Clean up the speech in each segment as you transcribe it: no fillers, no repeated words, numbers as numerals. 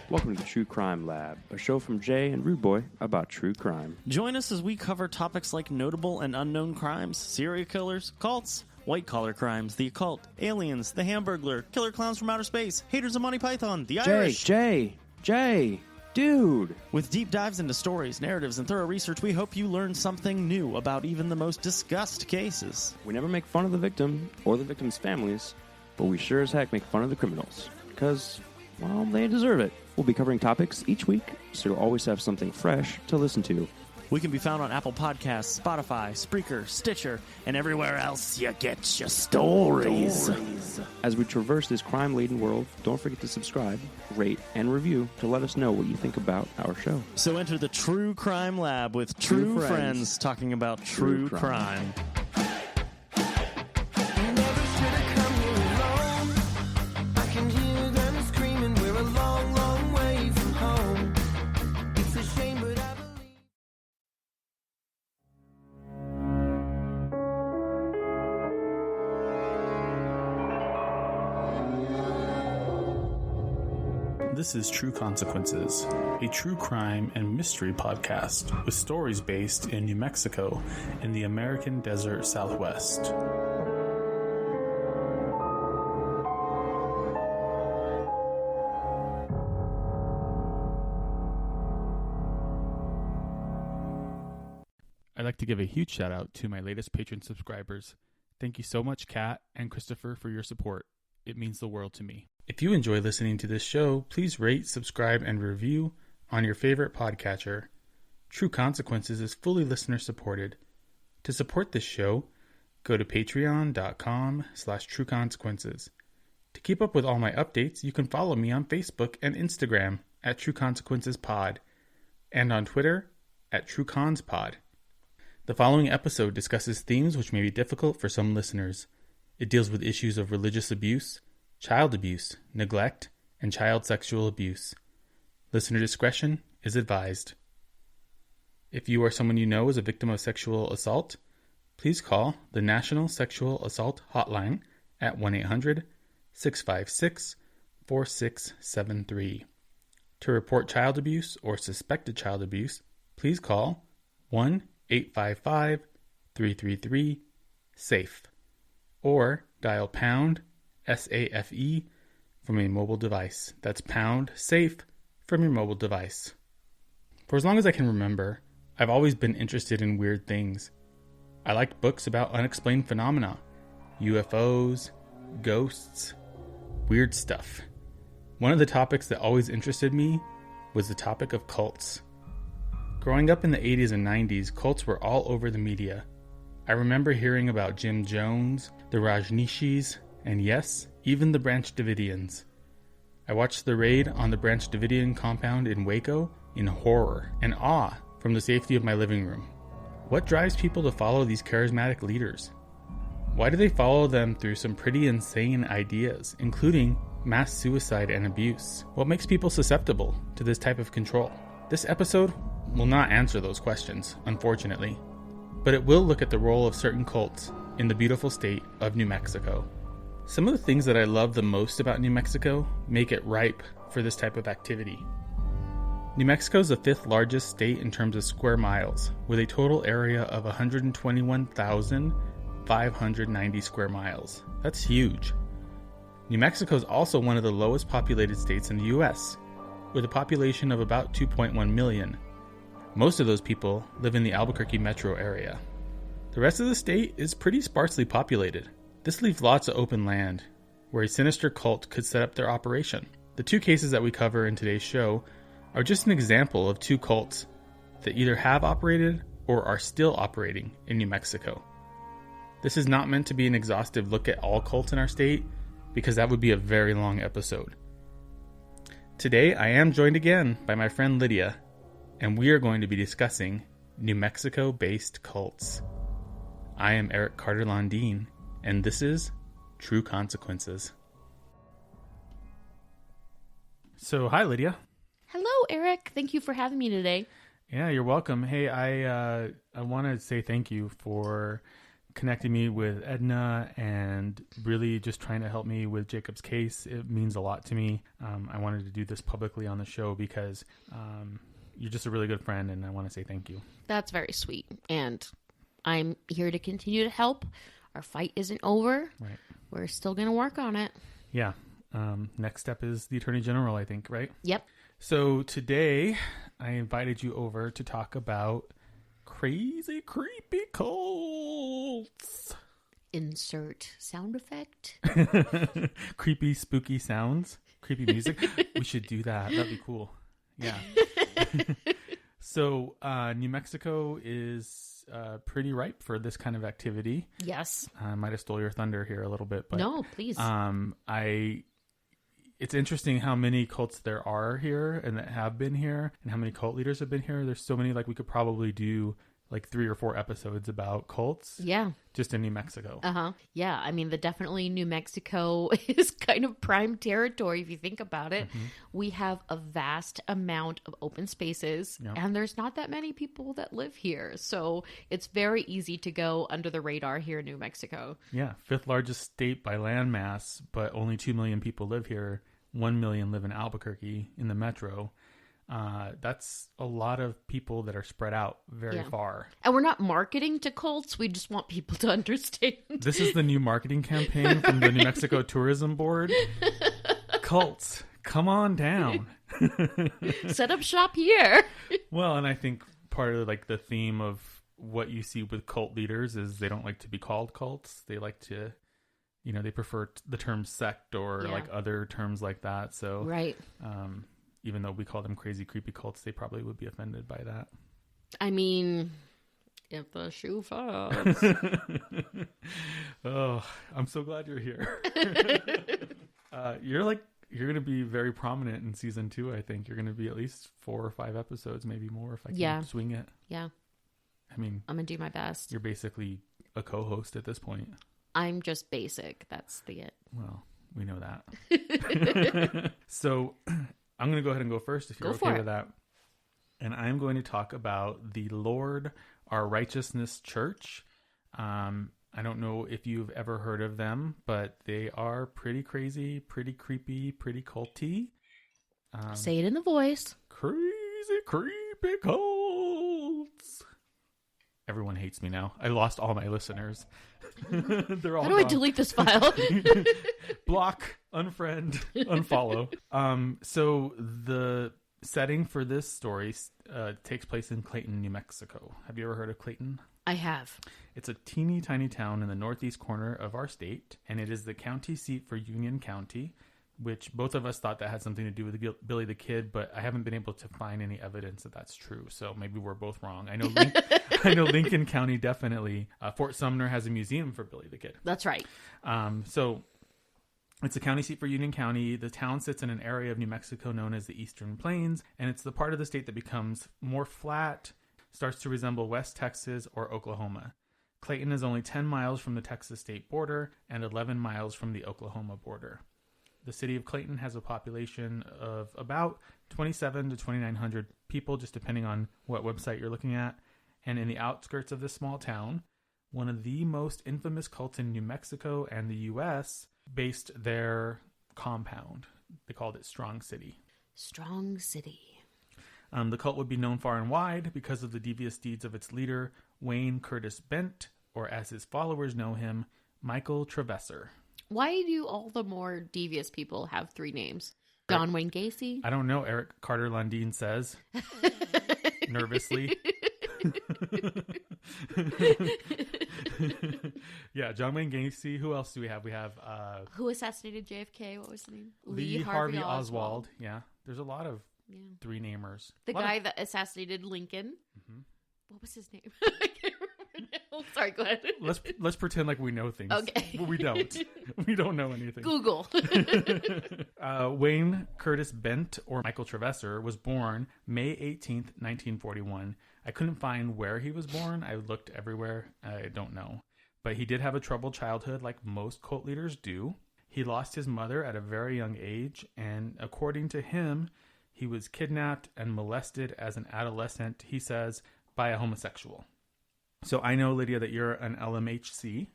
Welcome to the True Crime Lab, a show from Jay and Rude Boy about true crime. Join us as we cover topics like notable and unknown crimes, serial killers, cults, white-collar crimes, the occult, aliens, the Hamburglar, killer clowns from outer space, haters of Monty Python, the Irish. Jay, dude. With deep dives into stories, narratives, and thorough research, we hope you learn something new about even the most discussed cases. We never make fun of the victim or the victim's families, but we sure as heck make fun of the criminals. Because, well, they deserve it. We'll be covering topics each week, so you'll always have something fresh to listen to. We can be found on Apple Podcasts, Spotify, Spreaker, Stitcher, and everywhere else you get your stories. As we traverse this crime-laden world, don't forget to subscribe, rate, and review to let us know what you think about our show. So enter the True Crime Lab with true friends talking about true crime. This is True Consequences, a true crime and mystery podcast with stories based in New Mexico in the American desert Southwest. I'd like to give a huge shout out to my latest patron subscribers. Thank you so much, Kat and Christopher, for your support. It means the world to me. If you enjoy listening to this show, please rate, subscribe, and review on your favorite podcatcher. True Consequences is fully listener supported. To support this show, go to patreon.com/trueconsequences. To keep up with all my updates, you can follow me on Facebook and Instagram at True Consequences Pod, and on Twitter at TrueConsPod. The following episode discusses themes which may be difficult for some listeners. It deals with issues of religious abuse, child abuse, neglect, and child sexual abuse. Listener discretion is advised. If you or someone you know is a victim of sexual assault, please call the National Sexual Assault Hotline at 1-800-656-4673. To report child abuse or suspected child abuse, please call 1-855-333-SAFE or dial pound SAFE from a mobile device. That's pound SAFE from your mobile device. For as long as I can remember, I've always been interested in weird things. I liked books about unexplained phenomena, UFOs, ghosts, weird stuff. One of the topics that always interested me was the topic of cults. Growing up in the 80s and 90s, cults were all over the media. I remember hearing about Jim Jones, the Rajneeshis, and yes, even the Branch Davidians. I watched the raid on the Branch Davidian compound in Waco in horror and awe from the safety of my living room. What drives people to follow these charismatic leaders? Why do they follow them through some pretty insane ideas, including mass suicide and abuse? What makes people susceptible to this type of control? This episode will not answer those questions, unfortunately, but it will look at the role of certain cults in the beautiful state of New Mexico. Some of the things that I love the most about New Mexico make it ripe for this type of activity. New Mexico is the 5th largest state in terms of square miles, with a total area of 121,590 square miles. That's huge. New Mexico is also one of the lowest populated states in the U.S., with a population of about 2.1 million. Most of those people live in the Albuquerque metro area. The rest of the state is pretty sparsely populated. This leaves lots of open land where a sinister cult could set up their operation. The two cases that we cover in today's show are just an example of two cults that either have operated or are still operating in New Mexico. This is not meant to be an exhaustive look at all cults in our state, because that would be a very long episode. Today I am joined again by my friend Lydia, and we are going to be discussing New Mexico-based cults. I am Eric Carter-Landin, and this is True Consequences. So, hi Lydia. Hello, Eric. Thank you for having me today. Yeah, you're welcome. Hey, I want to say thank you for connecting me with Edna and really just trying to help me with Jacob's case. It means a lot to me. I wanted to do this publicly on the show because you're just a really good friend, and I want to say thank you. That's very sweet. And I'm here to continue to help. Our fight isn't over. Right. We're still going to work on it. Yeah. Next step is the Attorney General, I think, right? Yep. So today I invited you over to talk about crazy, creepy cults. Insert sound effect. Creepy, spooky sounds. Creepy music. We should do that. That'd be cool. Yeah. So New Mexico is pretty ripe for this kind of activity. Yes. I might have stole your thunder here a little bit, but No, please. It's interesting how many cults there are here and that have been here, and how many cult leaders have been here. There's so many, like we could probably do like 3 or 4 episodes about cults. Yeah. Just in New Mexico. Uh-huh. Yeah. I mean, definitely New Mexico is kind of prime territory if you think about it. Mm-hmm. We have a vast amount of open spaces, Yep. and there's not that many people that live here. So it's very easy to go under the radar here in New Mexico. Yeah. 5th largest state by land mass, but only 2 million people live here. 1 million live in Albuquerque in the metro. That's a lot of people that are spread out very far. And we're not marketing to cults. We just want people to understand. This is the new marketing campaign from the New Mexico Tourism Board. Cults, come on down. Set up shop here. Well, and I think part of like the theme of what you see with cult leaders is they don't like to be called cults. They like to, they prefer the term sect or like other terms like that. So, Right. Even though we call them crazy, creepy cults, they probably would be offended by that. I mean, if the shoe fits. Oh, I'm so glad you're here. You're going to be very prominent in season 2. I think you're going to be at least 4 or 5 episodes, maybe more if I can swing it. Yeah. I mean, I'm going to do my best. You're basically a co-host at this point. I'm just basic. That's the it. Well, we know that. So I'm going to go ahead and go first if you're okay with that. And I'm going to talk about the Lord Our Righteousness Church. I don't know if you've ever heard of them, but they are pretty crazy, pretty creepy, pretty culty. Say it in the voice. Crazy, creepy cults. Everyone hates me now. I lost all my listeners. They're all How do I delete this file? Block, unfriend, unfollow. So the setting for this story takes place in Clayton, New Mexico. Have you ever heard of Clayton? I have. It's a teeny tiny town in the northeast corner of our state, and it is the county seat for Union County, which both of us thought that had something to do with Billy the Kid, but I haven't been able to find any evidence that that's true. So maybe we're both wrong. I know Lincoln County definitely. Fort Sumner has a museum for Billy the Kid. That's right. So it's a county seat for Union County. The town sits in an area of New Mexico known as the Eastern Plains, and it's the part of the state that becomes more flat, starts to resemble West Texas or Oklahoma. Clayton is only 10 miles from the Texas state border and 11 miles from the Oklahoma border. The city of Clayton has a population of about 27 to 2,900 people, just depending on what website you're looking at. And in the outskirts of this small town, one of the most infamous cults in New Mexico and the U.S. based their compound. They called it Strong City. Strong City. The cult would be known far and wide because of the devious deeds of its leader, Wayne Curtis Bent, or as his followers know him, Michael Trevesser. Why do all the more devious people have 3 names? John Wayne Gacy? I don't know, Eric Carter-Landin says, nervously. Yeah, John Wayne Gacy. Who else do we have? We have... Who assassinated JFK? What was the name? Lee Harvey Oswald. Yeah, there's a lot of 3-namers. The guy that assassinated Lincoln. Mm-hmm. What was his name? I can't remember now. Sorry, go ahead. Let's pretend like we know things. Okay. But we don't. We don't know anything. Google. Wayne Curtis Bent, or Michael Trevesser, was born May 18th, 1941. I couldn't find where he was born. I looked everywhere. I don't know. But he did have a troubled childhood like most cult leaders do. He lost his mother at a very young age, and according to him, he was kidnapped and molested as an adolescent, he says, by a homosexual. So I know, Lydia, that you're an LMHC,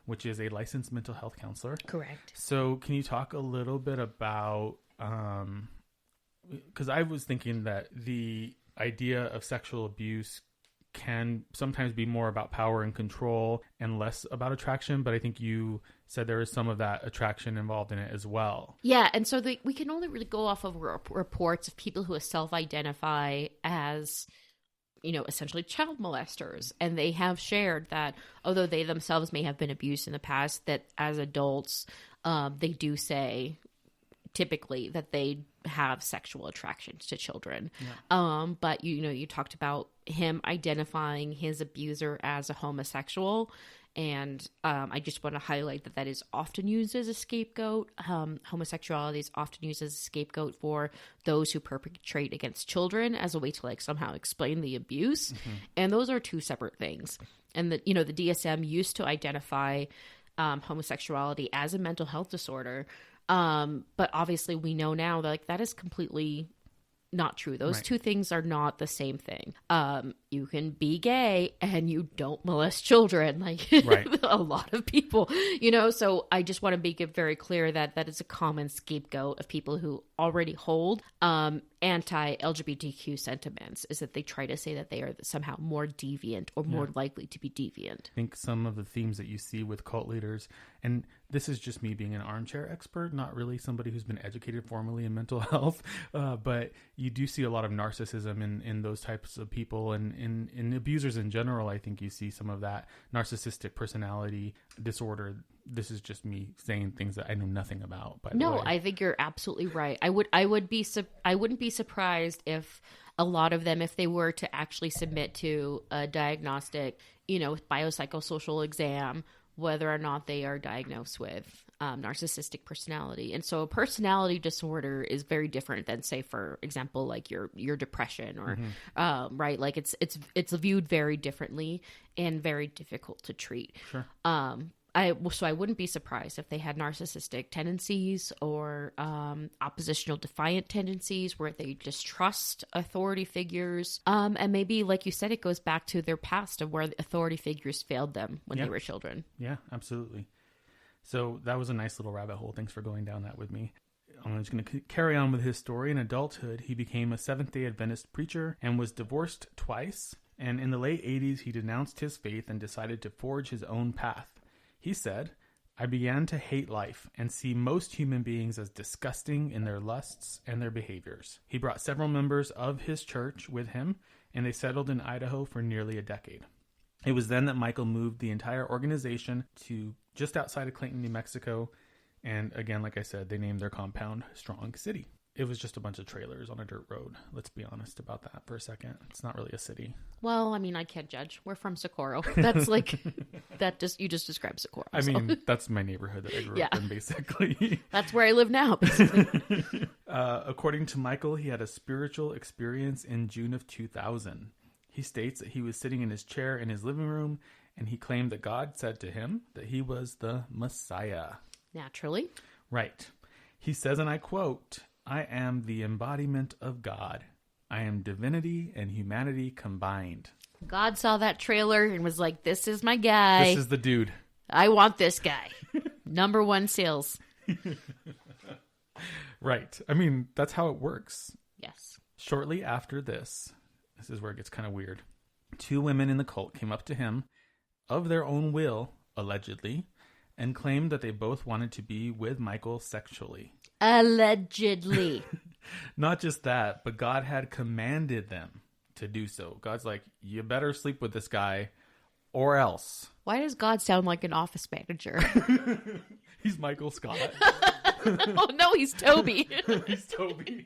which is a licensed mental health counselor. Correct. So can you talk a little bit about, because I was thinking that the idea of sexual abuse can sometimes be more about power and control and less about attraction, but I think you said there is some of that attraction involved in it as well. Yeah, and so we can only really go off of reports of people who self-identify as, essentially child molesters. And they have shared that although they themselves may have been abused in the past, that as adults, they do say typically that they have sexual attractions to children. Yeah. But you talked about him identifying his abuser as a homosexual. And I just want to highlight that is often used as a scapegoat. Homosexuality is often used as a scapegoat for those who perpetrate against children as a way to somehow explain the abuse. And those are two separate things. And the DSM used to identify homosexuality as a mental health disorder. But obviously we know now that is completely not true. Those two things are not the same thing. You can be gay and you don't molest children, a lot of people, so I just want to make it very clear that is a common scapegoat of people who already hold anti-LGBTQ sentiments, is that they try to say that they are somehow more deviant or more likely to be deviant. I think some of the themes that you see with cult leaders, and this is just me being an armchair expert, not really somebody who's been educated formally in mental health, but you do see a lot of narcissism in those types of people, and in abusers in general. I think you see some of that narcissistic personality disorder. This is just me saying things that I know nothing about. No, I think you're absolutely right. I wouldn't be surprised if a lot of them, if they were to actually submit to a diagnostic, biopsychosocial exam, whether or not they are diagnosed with narcissistic personality. And so a personality disorder is very different than, say, for example, your depression or right, it's viewed very differently and very difficult to treat. Sure. So I wouldn't be surprised if they had narcissistic tendencies or oppositional defiant tendencies where they distrust authority figures. And maybe, like you said, it goes back to their past of where the authority figures failed them when they were children. Yeah, absolutely. So that was a nice little rabbit hole. Thanks for going down that with me. I'm just going to carry on with his story. In adulthood, he became a Seventh-day Adventist preacher and was divorced twice. And in the late 80s, he denounced his faith and decided to forge his own path. He said, "I began to hate life and see most human beings as disgusting in their lusts and their behaviors." He brought several members of his church with him, and they settled in Idaho for nearly a decade. It was then that Michael moved the entire organization to just outside of Clayton, New Mexico. And again, like I said, they named their compound Strong City. It was just a bunch of trailers on a dirt road. Let's be honest about that for a second. It's not really a city. Well, I mean, I can't judge. We're from Socorro. That's you just described Socorro. I mean, that's my neighborhood that I grew up in, basically. That's where I live now, basically. According to Michael, he had a spiritual experience in June of 2000. He states that he was sitting in his chair in his living room, and he claimed that God said to him that he was the Messiah. Naturally. Right. He says, and I quote, "I am the embodiment of God. I am divinity and humanity combined." God saw that trailer and was like, "This is my guy. This is the dude. I want this guy." Number one sales. Right. I mean, that's how it works. Yes. Shortly after this is where it gets kind of weird. Two women in the cult came up to him of their own will, allegedly, and claimed that they both wanted to be with Michael sexually. Allegedly. Not just that, but God had commanded them to do so. God's like, you better sleep with this guy or else. Why does God sound like an office manager? He's Michael Scott. Oh, no, he's Toby. He's Toby.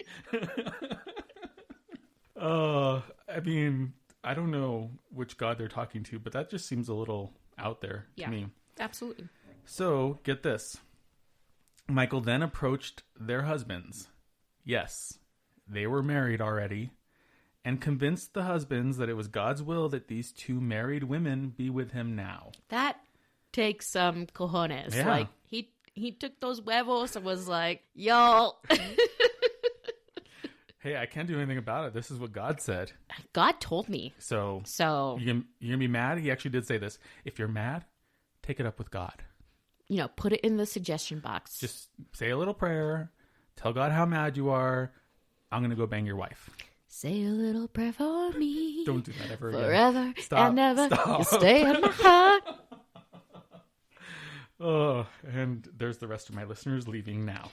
I mean, I don't know which God they're talking to, but that just seems a little out there to me. Absolutely. So, get this. Michael then approached their husbands. Yes, they were married already, and convinced the husbands that it was God's will that these two married women be with him now. That takes some cojones. Yeah. Like, he took those huevos and was like, y'all. Hey, I can't do anything about it. This is what God said. God told me. So you're going to be mad? He actually did say this. If you're mad, take it up with God. Put it in the suggestion box. Just say a little prayer. Tell God how mad you are. I'm going to go bang your wife. Say a little prayer for me. Don't do that ever again. Forever Stop. and ever. Stop. You stay in my heart. Oh, and there's the rest of my listeners leaving now.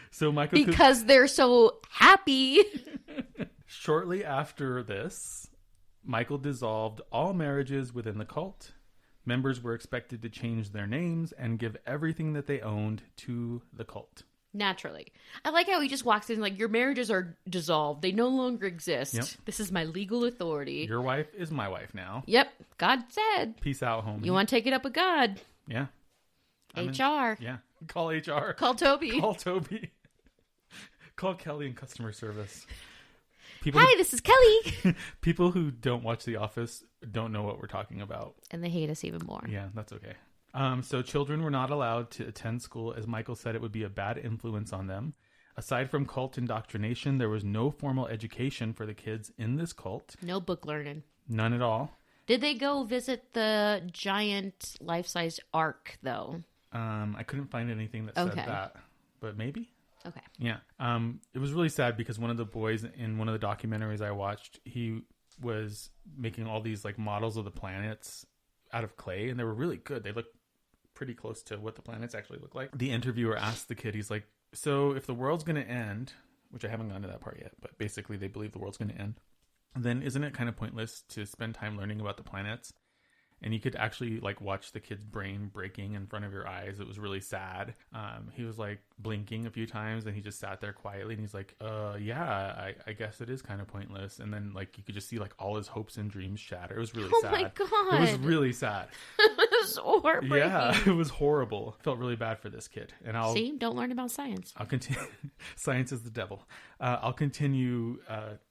So Michael, Because they're so happy. Shortly after this, Michael dissolved all marriages within the cult. Members were expected to change their names and give everything that they owned to the cult. Naturally. I like how he just walks in like, your marriages are dissolved. They no longer exist. Yep. This is my legal authority. Your wife is my wife now. Yep. God said. Peace out, homie. You want to take it up with God? Yeah. HR. Yeah. Call HR. Call Toby. Call Toby. Call Kelly in customer service. Hi, this is Kelly. People who don't watch The Office don't know what we're talking about. And they hate us even more. Yeah, that's okay. So children were not allowed to attend school, as Michael said it would be a bad influence on them. Aside from cult indoctrination, there was no formal education for the kids in this cult. No book learning. None at all. Did they go visit the giant life-sized ark, though? I couldn't find anything that said that, but maybe. Okay. Yeah. It was really sad because one of the boys in one of the documentaries I watched, he was making all these like models of the planets out of clay, and they were really good. They looked pretty close to what the planets actually look like. The interviewer asked the kid, he's like, so if the world's going to end, which I haven't gotten to that part yet, but basically they believe the world's going to end, then isn't it kind of pointless to spend time learning about the planets? And you could actually like watch the kid's brain breaking in front of your eyes. It was really sad. He was like blinking a few times and he just sat there quietly and he's like, yeah, I guess it is kind of pointless. And then like you could just see like all his hopes and dreams shatter. It was really sad. Oh my God. It was really sad. It was heartbreaking. Yeah, it was horrible. Felt really bad for this kid. And See, don't learn about science. I'll continue. Science is the devil. I'll continue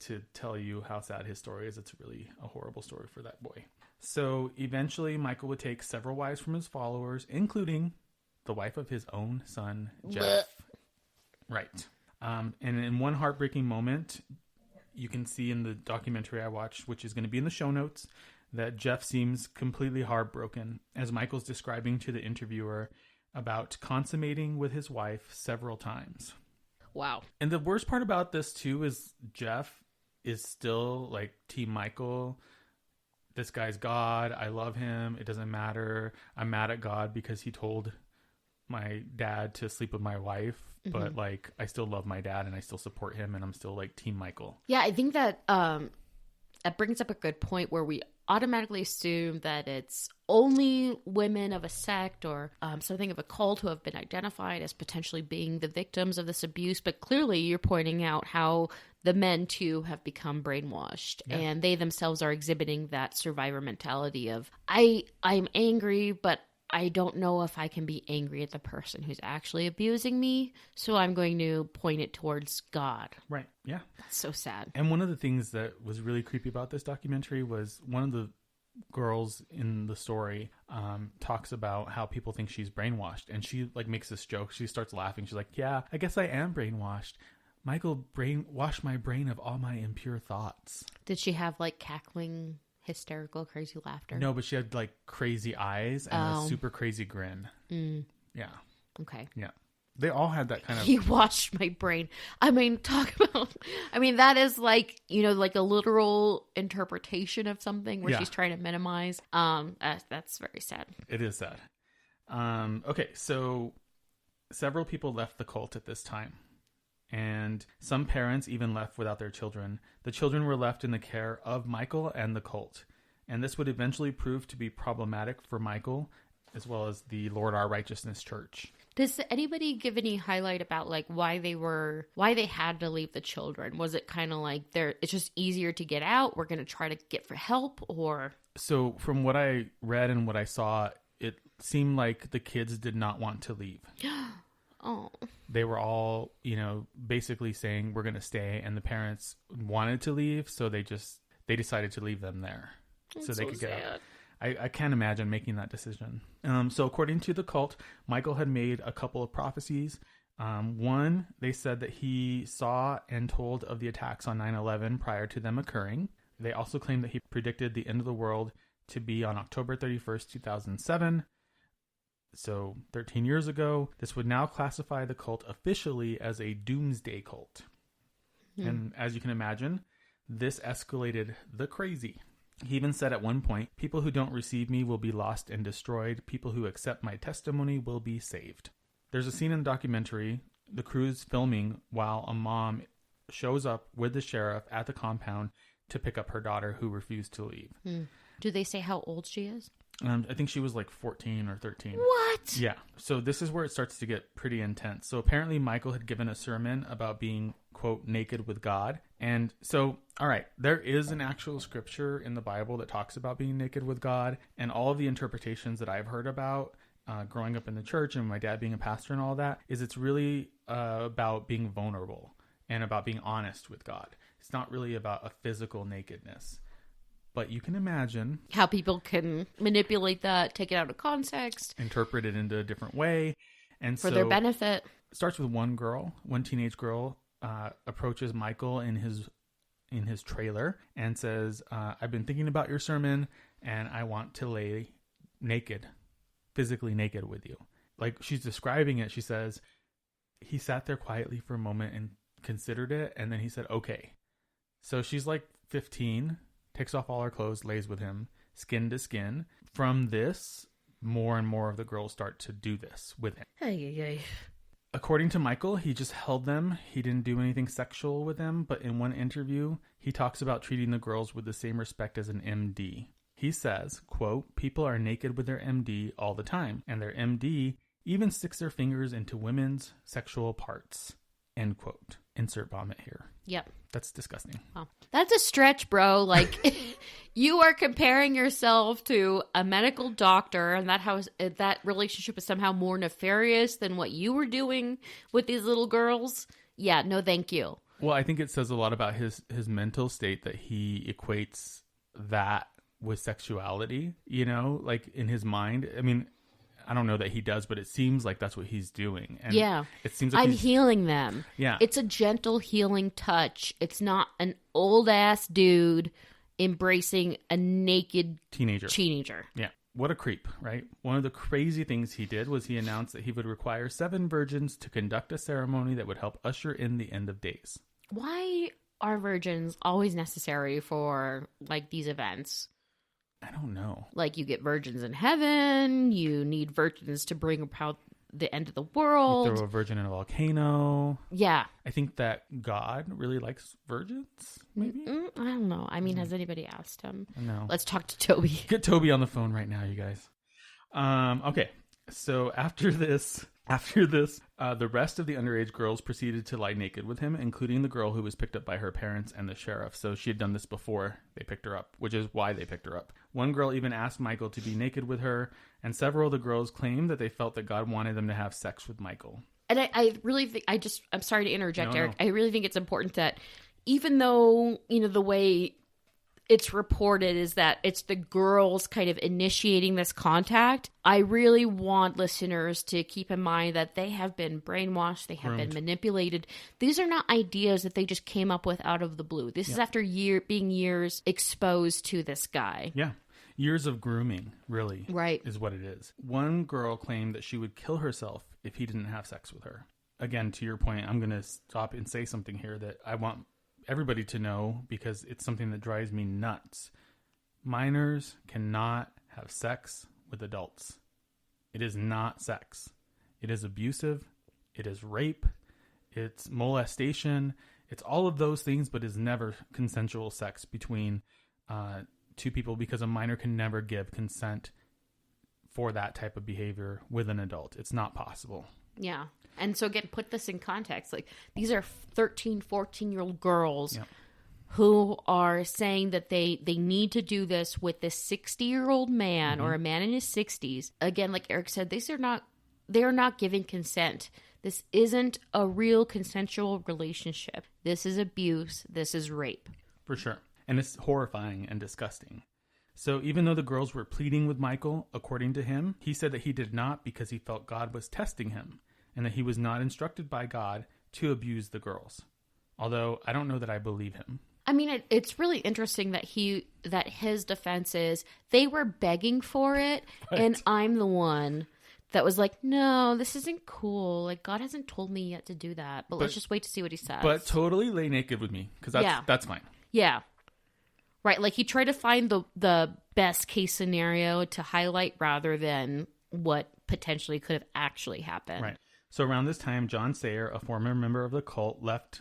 to tell you how sad his story is. It's really a horrible story for that boy. So eventually Michael would take several wives from his followers, including the wife of his own son, Jeff. Right. And in one heartbreaking moment, you can see in the documentary I watched, which is going to be in the show notes, that Jeff seems completely heartbroken as Michael's describing to the interviewer about consummating with his wife several times. Wow. And the worst part about this too is Jeff is still like Team Michael. This guy's God. I love him. It doesn't matter. I'm mad at God because he told my dad to sleep with my wife. Mm-hmm. But like, I still love my dad and I still support him and I'm still like Team Michael. Yeah, I think that that brings up a good point where we automatically assume that it's only women of a sect or something of a cult who have been identified as potentially being the victims of this abuse. But clearly you're pointing out how the men too have become brainwashed and they themselves are exhibiting that survivor mentality of I'm angry, but I don't know if I can be angry at the person who's actually abusing me. So I'm going to point it towards God. Right. Yeah. That's so sad. And one of the things that was really creepy about this documentary was one of the girls in the story talks about how people think she's brainwashed. And she like makes this joke. She starts laughing. She's like, yeah, I guess I am brainwashed. Michael brainwashed my brain of all my impure thoughts. Did she have like cackling, hysterical, crazy laughter? No, but she had like crazy eyes and a super crazy grin. Yeah. Okay. Yeah. They all had that kind of... He washed my brain. I mean, talk about... I mean, that is like, you know, like a literal interpretation of something where she's trying to minimize. That's very sad. It is sad. Okay, so several people left the cult at this time. And some parents even left without their children. The children were left in the care of Michael and the cult. And this would eventually prove to be problematic for Michael, as well as the Lord Our Righteousness Church. Does anybody give any highlight about like why they had to leave the children? Was it kind of like it's just easier to get out? We're going to try to get for help, or? So from what I read and what I saw, it seemed like the kids did not want to leave. Oh. They were all, you know, basically saying we're going to stay, and the parents wanted to leave, so they decided to leave them there so they could get out. I can't imagine making that decision. So according to the cult, Michael had made a couple of prophecies One, they said that he saw and told of the attacks on 9/11 prior to them occurring. They also claimed that he predicted the end of the world to be on October 31st, 2007. So 13 years ago. This would now classify the cult officially as a doomsday cult. And as you can imagine, this escalated the crazy. He even said at one point, people who don't receive me will be lost and destroyed. People who accept my testimony will be saved. There's a scene in the documentary, the crew's filming while a mom shows up with the sheriff at the compound to pick up her daughter who refused to leave. Do they say how old she is? I think she was like 14 or 13. What? Yeah. So this is where it starts to get pretty intense. So apparently Michael had given a sermon about being, quote, naked with God. And so, all right, there is an actual scripture in the Bible that talks about being naked with God. And all of the interpretations that I've heard about growing up in the church and my dad being a pastor and all that is it's really about being vulnerable and about being honest with God. It's not really about a physical nakedness. But you can imagine How people can manipulate that, take it out of context, interpret it into a different way. And for so their benefit. It starts with one teenage girl approaches Michael in his trailer and says, I've been thinking about your sermon and I want to lay naked, physically naked with you. Like she's describing it, she says, he sat there quietly for a moment and considered it. And then he said, okay. So she's like 15, takes off all her clothes, lays with him, skin to skin. From this, more and more of the girls start to do this with him. Hey. According to Michael, he just held them. He didn't do anything sexual with them. But in one interview, he talks about treating the girls with the same respect as an MD. He says, quote, people are naked with their MD all the time. And their MD even sticks their fingers into women's sexual parts. End quote. Insert vomit here. Yep. That's disgusting. Wow. That's a stretch, bro. Like, you are comparing yourself to a medical doctor, and that relationship is somehow more nefarious than what you were doing with these little girls. Yeah, no, thank you. Well, I think it says a lot about his mental state that he equates that with sexuality, like in his mind. I mean, I don't know that he does, but it seems like that's what he's doing. And yeah. It seems like I'm healing them. Yeah. It's a gentle healing touch. It's not an old ass dude embracing a naked teenager. Yeah. What a creep, right? One of the crazy things he did was he announced that he would require 7 virgins to conduct a ceremony that would help usher in the end of days. Why are virgins always necessary for like these events? I don't know. Like, you get virgins in heaven. You need virgins to bring about the end of the world. You throw a virgin in a volcano. Yeah. I think that God really likes virgins, maybe? I don't know. I mean, has anybody asked him? No. Let's talk to Toby. Get Toby on the phone right now, you guys. Okay. So after this, the rest of the underage girls proceeded to lie naked with him, including the girl who was picked up by her parents and the sheriff. So she had done this before they picked her up, which is why they picked her up. One girl even asked Michael to be naked with her, and several of the girls claimed that they felt that God wanted them to have sex with Michael. And I really think, I'm sorry to interject, No. Eric. I really think it's important that even though, the way it's reported is that it's the girls kind of initiating this contact, I really want listeners to keep in mind that they have been brainwashed, they have been manipulated. These are not ideas that they just came up with out of the blue. This is after being years exposed to this guy. Yeah. Years of grooming, really, Right. is what it is. One girl claimed that she would kill herself if he didn't have sex with her. Again, to your point, I'm going to stop and say something here that I want everybody to know because it's something that drives me nuts. Minors cannot have sex with adults. It is not sex. It is abusive. It is rape. It's molestation. It's all of those things, but is never consensual sex between two people because a minor can never give consent for that type of behavior with an adult. It's not possible. Yeah. And so again, put this in context. Like, these are 13, 14-year-old girls who are saying that they need to do this with this 60-year-old man or a man in his 60s. Again, like Eric said, they're not giving consent. This isn't a real consensual relationship. This is abuse. This is rape. For sure. And it's horrifying and disgusting. So even though the girls were pleading with Michael, according to him, he said that he did not because he felt God was testing him. and that he was not instructed by God to abuse the girls. Although I don't know that I believe him. I mean, it's really interesting that his defense is they were begging for it, Right. and I'm the one that was like, no, this isn't cool. Like, God hasn't told me yet to do that, but let's just wait to see what he says. But totally lay naked with me, because that's fine. Yeah. Right, like he tried to find the best case scenario to highlight rather than what potentially could have actually happened. Right. So around this time, John Sayer, a former member of the cult, left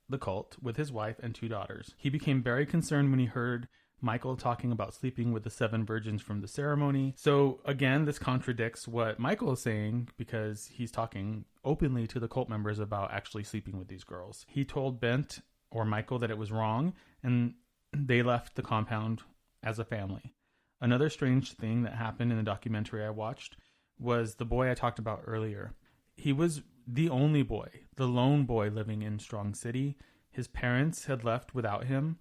the cult with his wife and 2 daughters. He became very concerned when he heard Michael talking about sleeping with the 7 virgins from the ceremony. So again, this contradicts what Michael is saying, because he's talking openly to the cult members about actually sleeping with these girls. He told Bent or Michael that it was wrong, and they left the compound as a family. Another strange thing that happened in the documentary I watched was the boy I talked about earlier. He was the only boy, the lone boy living in Strong City. His parents had left without him,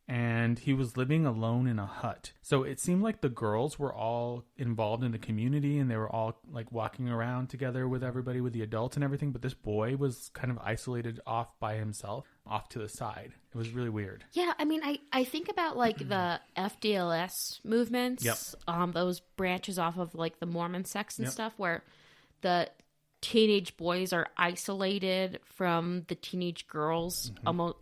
and he was living alone in a hut. So it seemed like the girls were all involved in the community, and they were all like walking around together with everybody, with the adults and everything. But this boy was kind of isolated off by himself, off to the side. It was really weird. Yeah, I mean, I think about like the FDLS movements, Yep. Those branches off of like the Mormon sects and Yep. stuff, where the teenage boys are isolated from the teenage girls. Almost,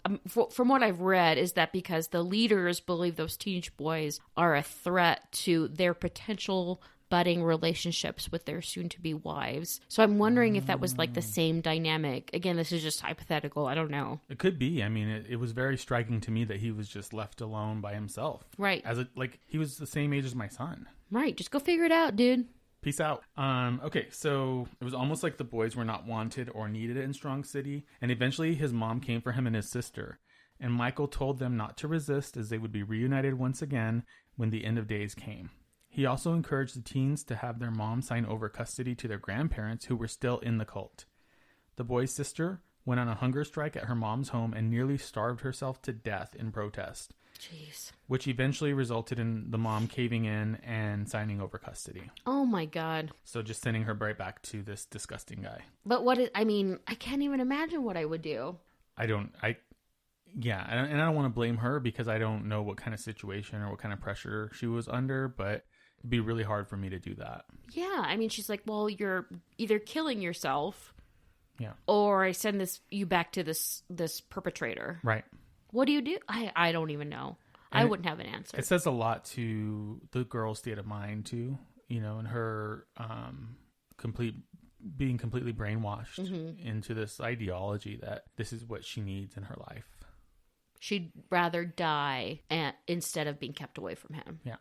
from what I've read, is that because the leaders believe those teenage boys are a threat to their potential budding relationships with their soon-to-be wives. So I'm wondering if that was like the same dynamic. Again, this is just hypothetical. I don't know. It could be. I mean, it was very striking to me that he was just left alone by himself. Right. He was the same age as my son. Right. Just go figure it out, dude. Peace out. Okay, so it was almost like the boys were not wanted or needed in Strong City, and eventually his mom came for him and his sister. And Michael told them not to resist, as they would be reunited once again when the end of days came. He also encouraged the teens to have their mom sign over custody to their grandparents, who were still in the cult. The boy's sister went on a hunger strike at her mom's home and nearly starved herself to death in protest. Jeez. Which eventually resulted in the mom caving in and signing over custody. Oh my God. So just sending her right back to this disgusting guy. But I can't even imagine what I would do. I don't want to blame her, because I don't know what kind of situation or what kind of pressure she was under, but it'd be really hard for me to do that. Yeah. I mean, she's like, well, you're either killing yourself, Yeah. or I send you back to this perpetrator. Right. What do you do? I don't even know. I wouldn't have an answer. It says a lot to the girl's state of mind too, and her being completely brainwashed into this ideology that this is what she needs in her life. She'd rather die instead of being kept away from him. Yeah.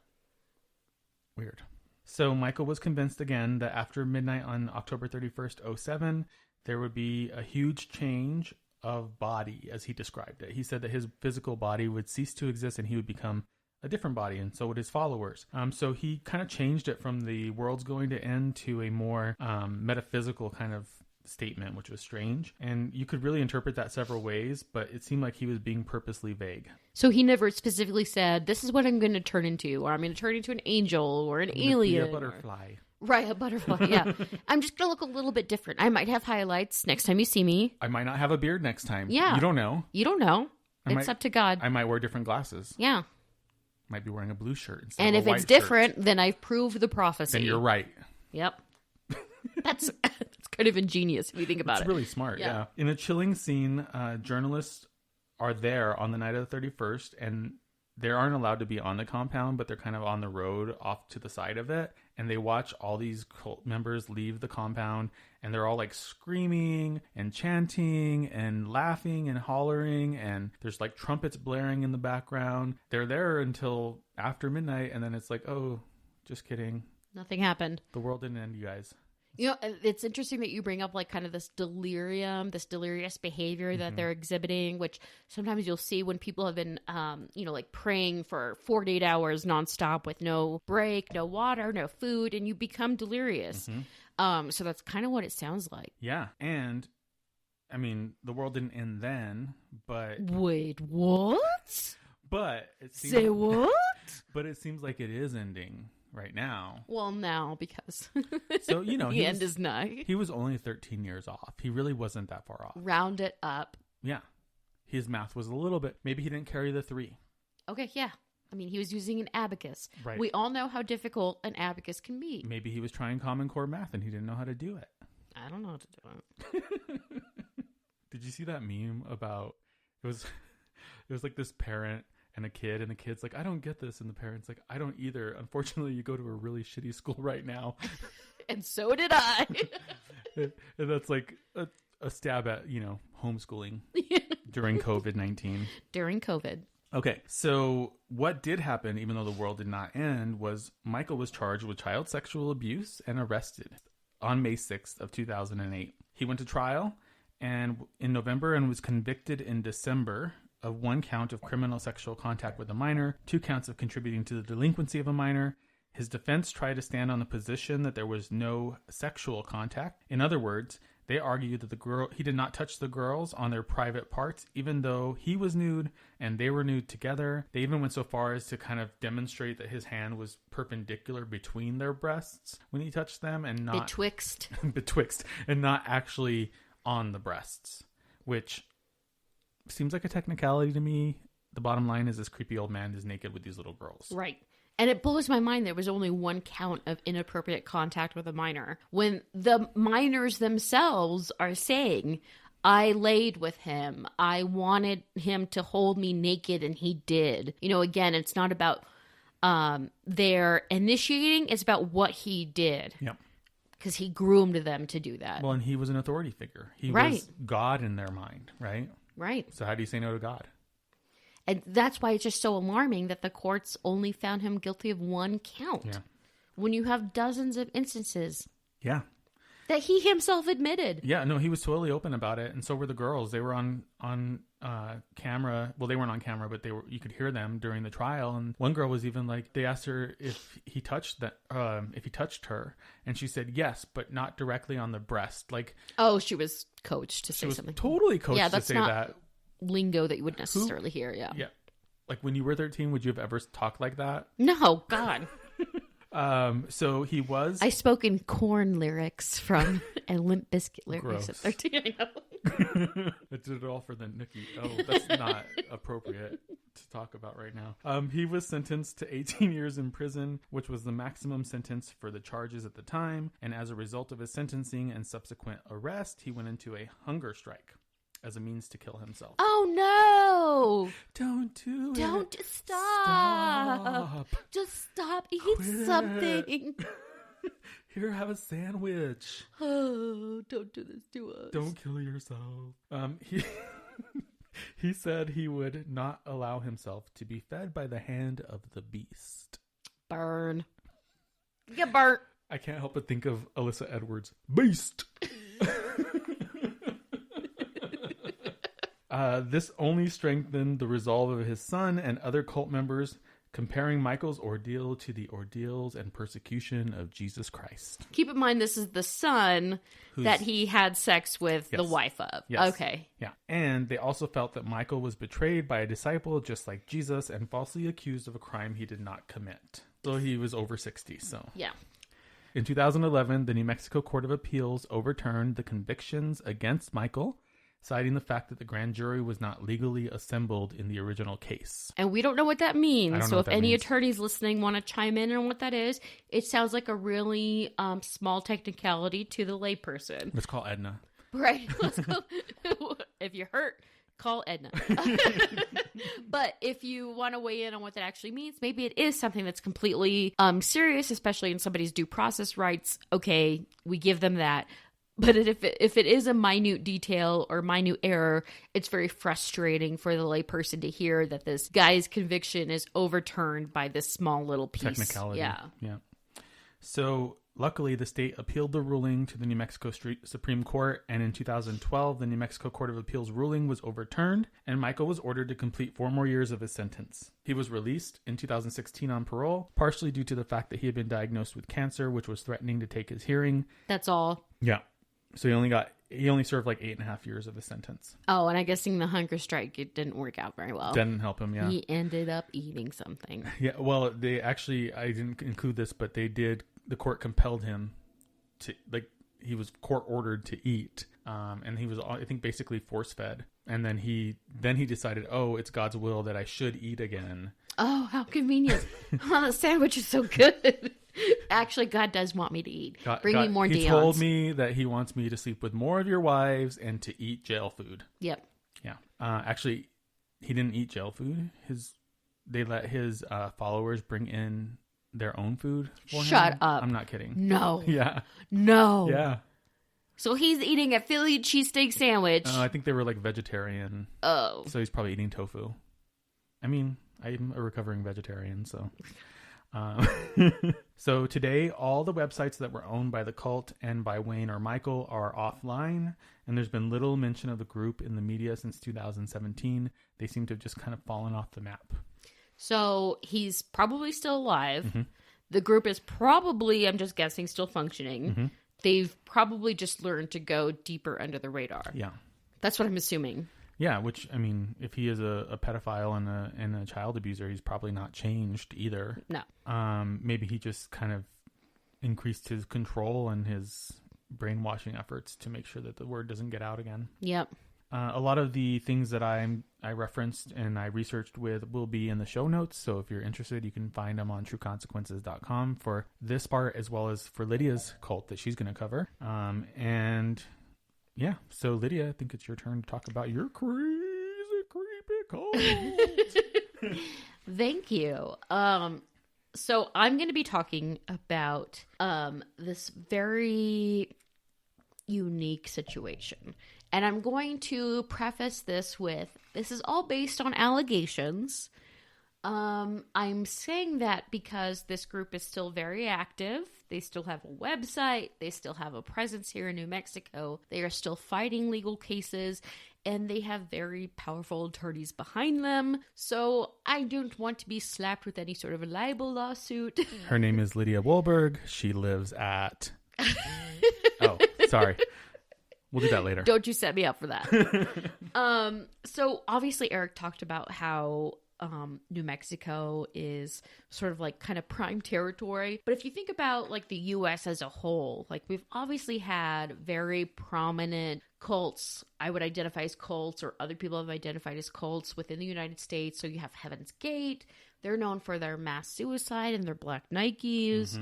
Weird. So Michael was convinced again that after midnight on October 31st, 2007, there would be a huge change of body, as he described it. He said that his physical body would cease to exist and he would become a different body, and so would his followers. So he kind of changed it from the world's going to end to a more metaphysical kind of statement, which was strange. And you could really interpret that several ways, but it seemed like he was being purposely vague. So he never specifically said, this is what I'm going to turn into, or I'm going to turn into an angel or an alien. Be a butterfly. Right, a butterfly, yeah. I'm just going to look a little bit different. I might have highlights next time you see me. I might not have a beard next time. Yeah. You don't know. You don't know. It's up to God. I might wear different glasses. Yeah. Might be wearing a blue shirt instead And of a if white it's different, shirt. then I've proved the prophecy. Then you're right. Yep. That's kind of ingenious if you think about It's it. really smart, yeah. In a chilling scene, journalists are there on the night of the 31st, and they aren't allowed to be on the compound, but they're kind of on the road off to the side of it. And they watch all these cult members leave the compound, and they're all like screaming and chanting and laughing and hollering. And there's like trumpets blaring in the background. They're there until after midnight. And then it's like, oh, just kidding. Nothing happened. The world didn't end, you guys. You know, it's interesting that you bring up like kind of this delirious behavior that they're exhibiting, which sometimes you'll see when people have been, like praying for 48 hours nonstop with no break, no water, no food, and you become delirious. So that's kind of what it sounds like. Yeah. And I mean, the world didn't end then, but Wait, what? but it seems Say what? But it seems like it is ending. right now. Well, now, because So, you know, the end is nigh. he was only 13 years off. He really wasn't that far off. Round it up. Yeah. His math was a little bit, maybe he didn't carry the 3. Okay, yeah. I mean, he was using an abacus. Right. We all know how difficult an abacus can be. Maybe he was trying Common Core math and he didn't know how to do it. I don't know how to do it. Did you see that meme about, it was like this parent and a kid, and the kid's like, I don't get this, and the parent's like, I don't either. Unfortunately, you go to a really shitty school right now. And so did I. And that's like a stab at, you know, homeschooling during COVID-19. During COVID. Okay, so what did happen, even though the world did not end, was Michael was charged with child sexual abuse and arrested on May 6th of 2008. He went to trial and in November and was convicted in December of 1 count of criminal sexual contact with a minor, 2 counts of contributing to the delinquency of a minor. His defense tried to stand on the position that there was no sexual contact. In other words, they argued that he did not touch the girls on their private parts, even though he was nude and they were nude together. They even went so far as to kind of demonstrate that his hand was perpendicular between their breasts when he touched them, and not betwixt, and not actually on the breasts, which seems like a technicality to me. The bottom line is this creepy old man is naked with these little girls. Right. And it blows my mind there was only 1 count of inappropriate contact with a minor, when the minors themselves are saying, I laid with him. I wanted him to hold me naked, and he did. You know, again, it's not about their initiating. It's about what he did. Yep. Because he groomed them to do that. Well, and he was an authority figure. He was God in their mind, right? Right. So how do you say no to God? And that's why it's just so alarming that the courts only found him guilty of 1 count. Yeah. When you have dozens of instances. Yeah. That he himself admitted. Yeah, no, he was totally open about it, and so were the girls. They were on camera. Well, they weren't on camera, but you could hear them during the trial. And one girl was even like, they asked her if he touched her, and she said yes, but not directly on the breast. Like, oh, she was coached to say was something. Totally coached yeah, to that's say not that. Lingo that you would necessarily hear. Yeah. Yeah. Like when you were 13, would you have ever talked like that? No, God. So he was. I spoke in corn lyrics from and Limp Bizkit lyrics Gross. at 13. I know. I did it all for the nookie. Oh, that's not appropriate to talk about right now. He was sentenced to 18 years in prison, which was the maximum sentence for the charges at the time. And as a result of his sentencing and subsequent arrest, he went into a hunger strike as a means to kill himself. Oh, no. Don't do it. Don't stop. Just stop. Eat something. Here, have a sandwich. Oh, don't do this to us. Don't kill yourself. He said he would not allow himself to be fed by the hand of the beast. Burn. Get burnt. I can't help but think of Alyssa Edwards' Beast. This only strengthened the resolve of his son and other cult members, comparing Michael's ordeal to the ordeals and persecution of Jesus Christ. Keep in mind, this is the son that he had sex with the wife of. Yes. Okay. Yeah. And they also felt that Michael was betrayed by a disciple just like Jesus and falsely accused of a crime he did not commit. So he was over 60. So yeah. In 2011, the New Mexico Court of Appeals overturned the convictions against Michael, citing the fact that the grand jury was not legally assembled in the original case. And we don't know what that means. So if any means. attorneys listening want to chime in on what that is, it sounds like a really small technicality to the layperson. Let's call Edna. Right. Let's go. If you're hurt, call Edna. But if you want to weigh in on what that actually means, maybe it is something that's completely serious, especially in somebody's due process rights. Okay, we give them that. But if it is a minute detail or minute error, it's very frustrating for the layperson to hear that this guy's conviction is overturned by this small little piece. Technicality. Yeah. So luckily, the state appealed the ruling to the New Mexico Supreme Court, and in 2012, the New Mexico Court of Appeals ruling was overturned, and Michael was ordered to complete 4 more years of his sentence. He was released in 2016 on parole, partially due to the fact that he had been diagnosed with cancer, which was threatening to take his hearing. That's all. Yeah. So he only got he only served like 8.5 years of his sentence. Oh, and I'm guessing the hunger strike, it didn't work out very well. Didn't help him, yeah. He ended up eating something. Yeah, well, they actually, I didn't include this, but the court compelled him to, like, he was court ordered to eat. And he was, I think, basically force fed. And then he decided, oh, it's God's will that I should eat again. Oh, how convenient. Oh, the sandwich is so good. Actually, God does want me to eat. Bring me more He Dion's. told me that he wants me to sleep with more of your wives and to eat jail food. Yep. Yeah. Actually, he didn't eat jail food. They let his followers bring in their own food for him. Shut up. I'm not kidding. No. Yeah. No. Yeah. So he's eating a Philly cheesesteak sandwich. I think they were like vegetarian. Oh. So he's probably eating tofu. I mean, I'm a recovering vegetarian, so. So today, all the websites that were owned by the cult and by Wayne or Michael are offline, and there's been little mention of the group in the media since 2017. They seem to have just kind of fallen off the map. So he's probably still alive. Mm-hmm. The group is probably, I'm just guessing, still functioning. Mm-hmm. They've probably just learned to go deeper under the radar. Yeah. That's what I'm assuming. Yeah, which, I mean, if he is a pedophile and a child abuser, he's probably not changed either. No. Maybe he just kind of increased his control and his brainwashing efforts to make sure that the word doesn't get out again. Yep. A lot of the things that I referenced and I researched with will be in the show notes. So if you're interested, you can find them on trueconsequences.com for this part, as well as for Lydia's cult that she's going to cover. And yeah, so Lydia, I think it's your turn to talk about your crazy, creepy cult. Thank you. So I'm going to be talking about this very unique situation. And I'm going to preface this with, this is all based on allegations. I'm saying that because this group is still very active. They still have a website. They still have a presence here in New Mexico. They are still fighting legal cases. And they have very powerful attorneys behind them. So I don't want to be slapped with any sort of a libel lawsuit. Her name is Lydia Wohlberg. She lives at... Oh, sorry. We'll do that later. Don't you set me up for that. So obviously Eric talked about how New Mexico is sort of like kind of prime territory. But if you think about like the U.S. as a whole, like we've obviously had very prominent cults. I would identify as cults, or other people have identified as cults within the United States. So you have Heaven's Gate. They're known for their mass suicide and their black Nikes.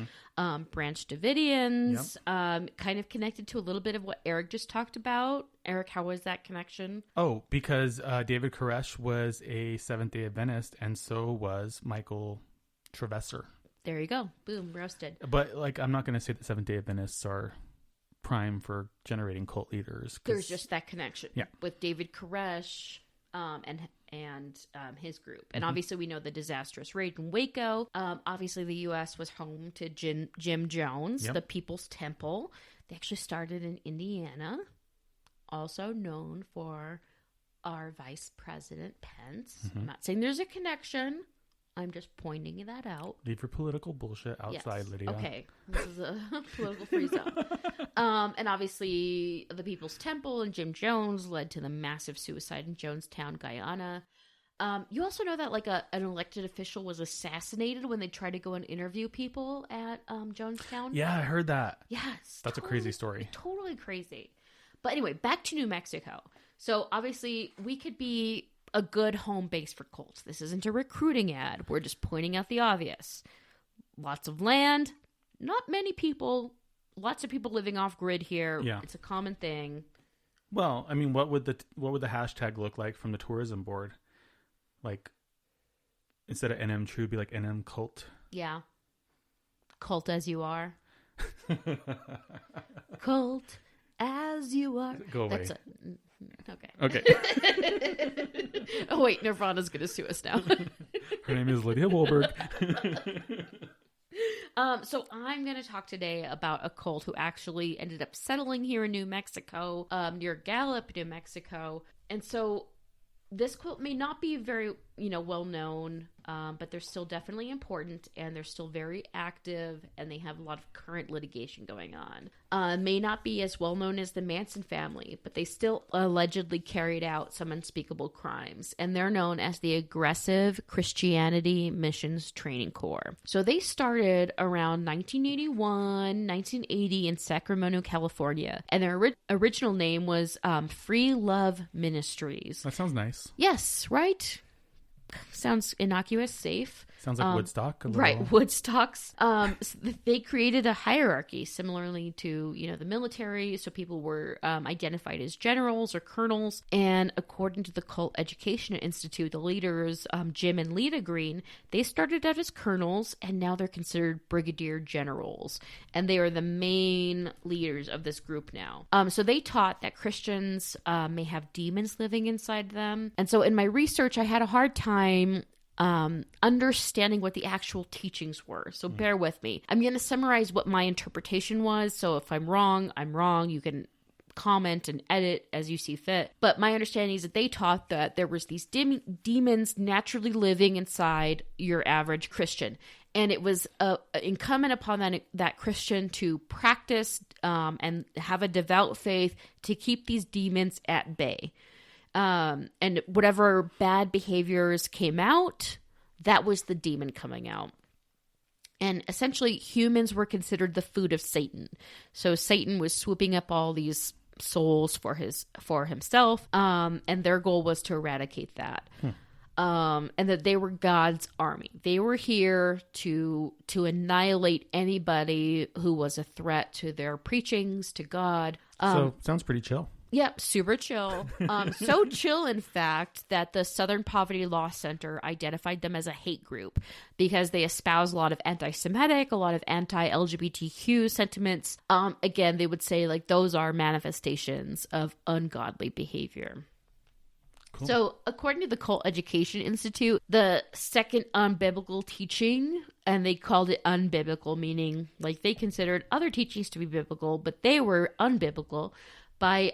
Branch Davidians, kind of connected to a little bit of what Eric just talked about. Eric, how was that connection? Oh, because David Koresh was a Seventh-day Adventist, and so was Michael Trevesser. There you go. Boom, roasted. But like, I'm not going to say that Seventh-day Adventists are prime for generating cult leaders. There's just that connection with David Koresh and his group. And obviously we know the disastrous raid in Waco. Obviously the U.S. was home to Jim Jones, the People's Temple. They actually started in Indiana, also known for our Vice President Pence. I'm not saying there's a connection. I'm just pointing that out. Leave your political bullshit outside, Lydia. Okay. This is a political free zone. And obviously, the People's Temple and Jim Jones led to the massive suicide in Jonestown, Guyana. You also know that like an elected official was assassinated when they tried to go and interview people at Jonestown. Yeah, I heard that. Yes. That's a crazy story. Totally crazy. But anyway, back to New Mexico. So obviously, we could be a good home base for cults. This isn't a recruiting ad. We're just pointing out the obvious. Lots of land, not many people, lots of people living off grid here. Yeah. It's a common thing. Well, I mean, what would the hashtag look like from the tourism board? Like, instead of NM True, it'd be like NM Cult. Yeah. Cult as you are. Cult as you are. Go away. Okay. Oh, wait. Nirvana's going to sue us now. Her name is Lydia Wohlberg. So I'm going to talk today about a cult who actually ended up settling here in New Mexico, near Gallup, New Mexico. And so this cult may not be well known, but they're still definitely important, and they're still very active, and they have a lot of current litigation going on. May not be as well known as the Manson family, but they still allegedly carried out some unspeakable crimes, and they're known as the Aggressive Christianity Missions Training Corps. So they started around 1981, 1980 in Sacramento, California, and their original name was Free Love Ministries. That sounds nice. Yes, right? Sounds innocuous, safe. Sounds like Woodstock. Right, Woodstocks. They created a hierarchy similarly to, the military. So people were identified as generals or colonels. And according to the Cult Education Institute, the leaders, Jim and Lydia Green, they started out as colonels, and now they're considered brigadier generals. And they are the main leaders of this group now. So they taught that Christians may have demons living inside them. And so in my research, I had a hard time understanding what the actual teachings were. So bear with me. I'm going to summarize what my interpretation was. So if I'm wrong, I'm wrong. You can comment and edit as you see fit. But my understanding is that they taught that there was these demons naturally living inside your average Christian. And it was incumbent upon that Christian to practice and have a devout faith to keep these demons at bay. And whatever bad behaviors came out, that was the demon coming out. And essentially, humans were considered the food of Satan. So Satan was swooping up all these souls for himself, and their goal was to eradicate that. And that they were God's army. They were here to annihilate anybody who was a threat to their preachings, to God. So sounds pretty chill. Yep, super chill. So chill, in fact, that the Southern Poverty Law Center identified them as a hate group because they espouse a lot of anti-Semitic, a lot of anti-LGBTQ sentiments. Again, they would say those are manifestations of ungodly behavior. Cool. So, according to the Cult Education Institute, the second unbiblical teaching, and they called it unbiblical, meaning they considered other teachings to be biblical, but they were unbiblical, by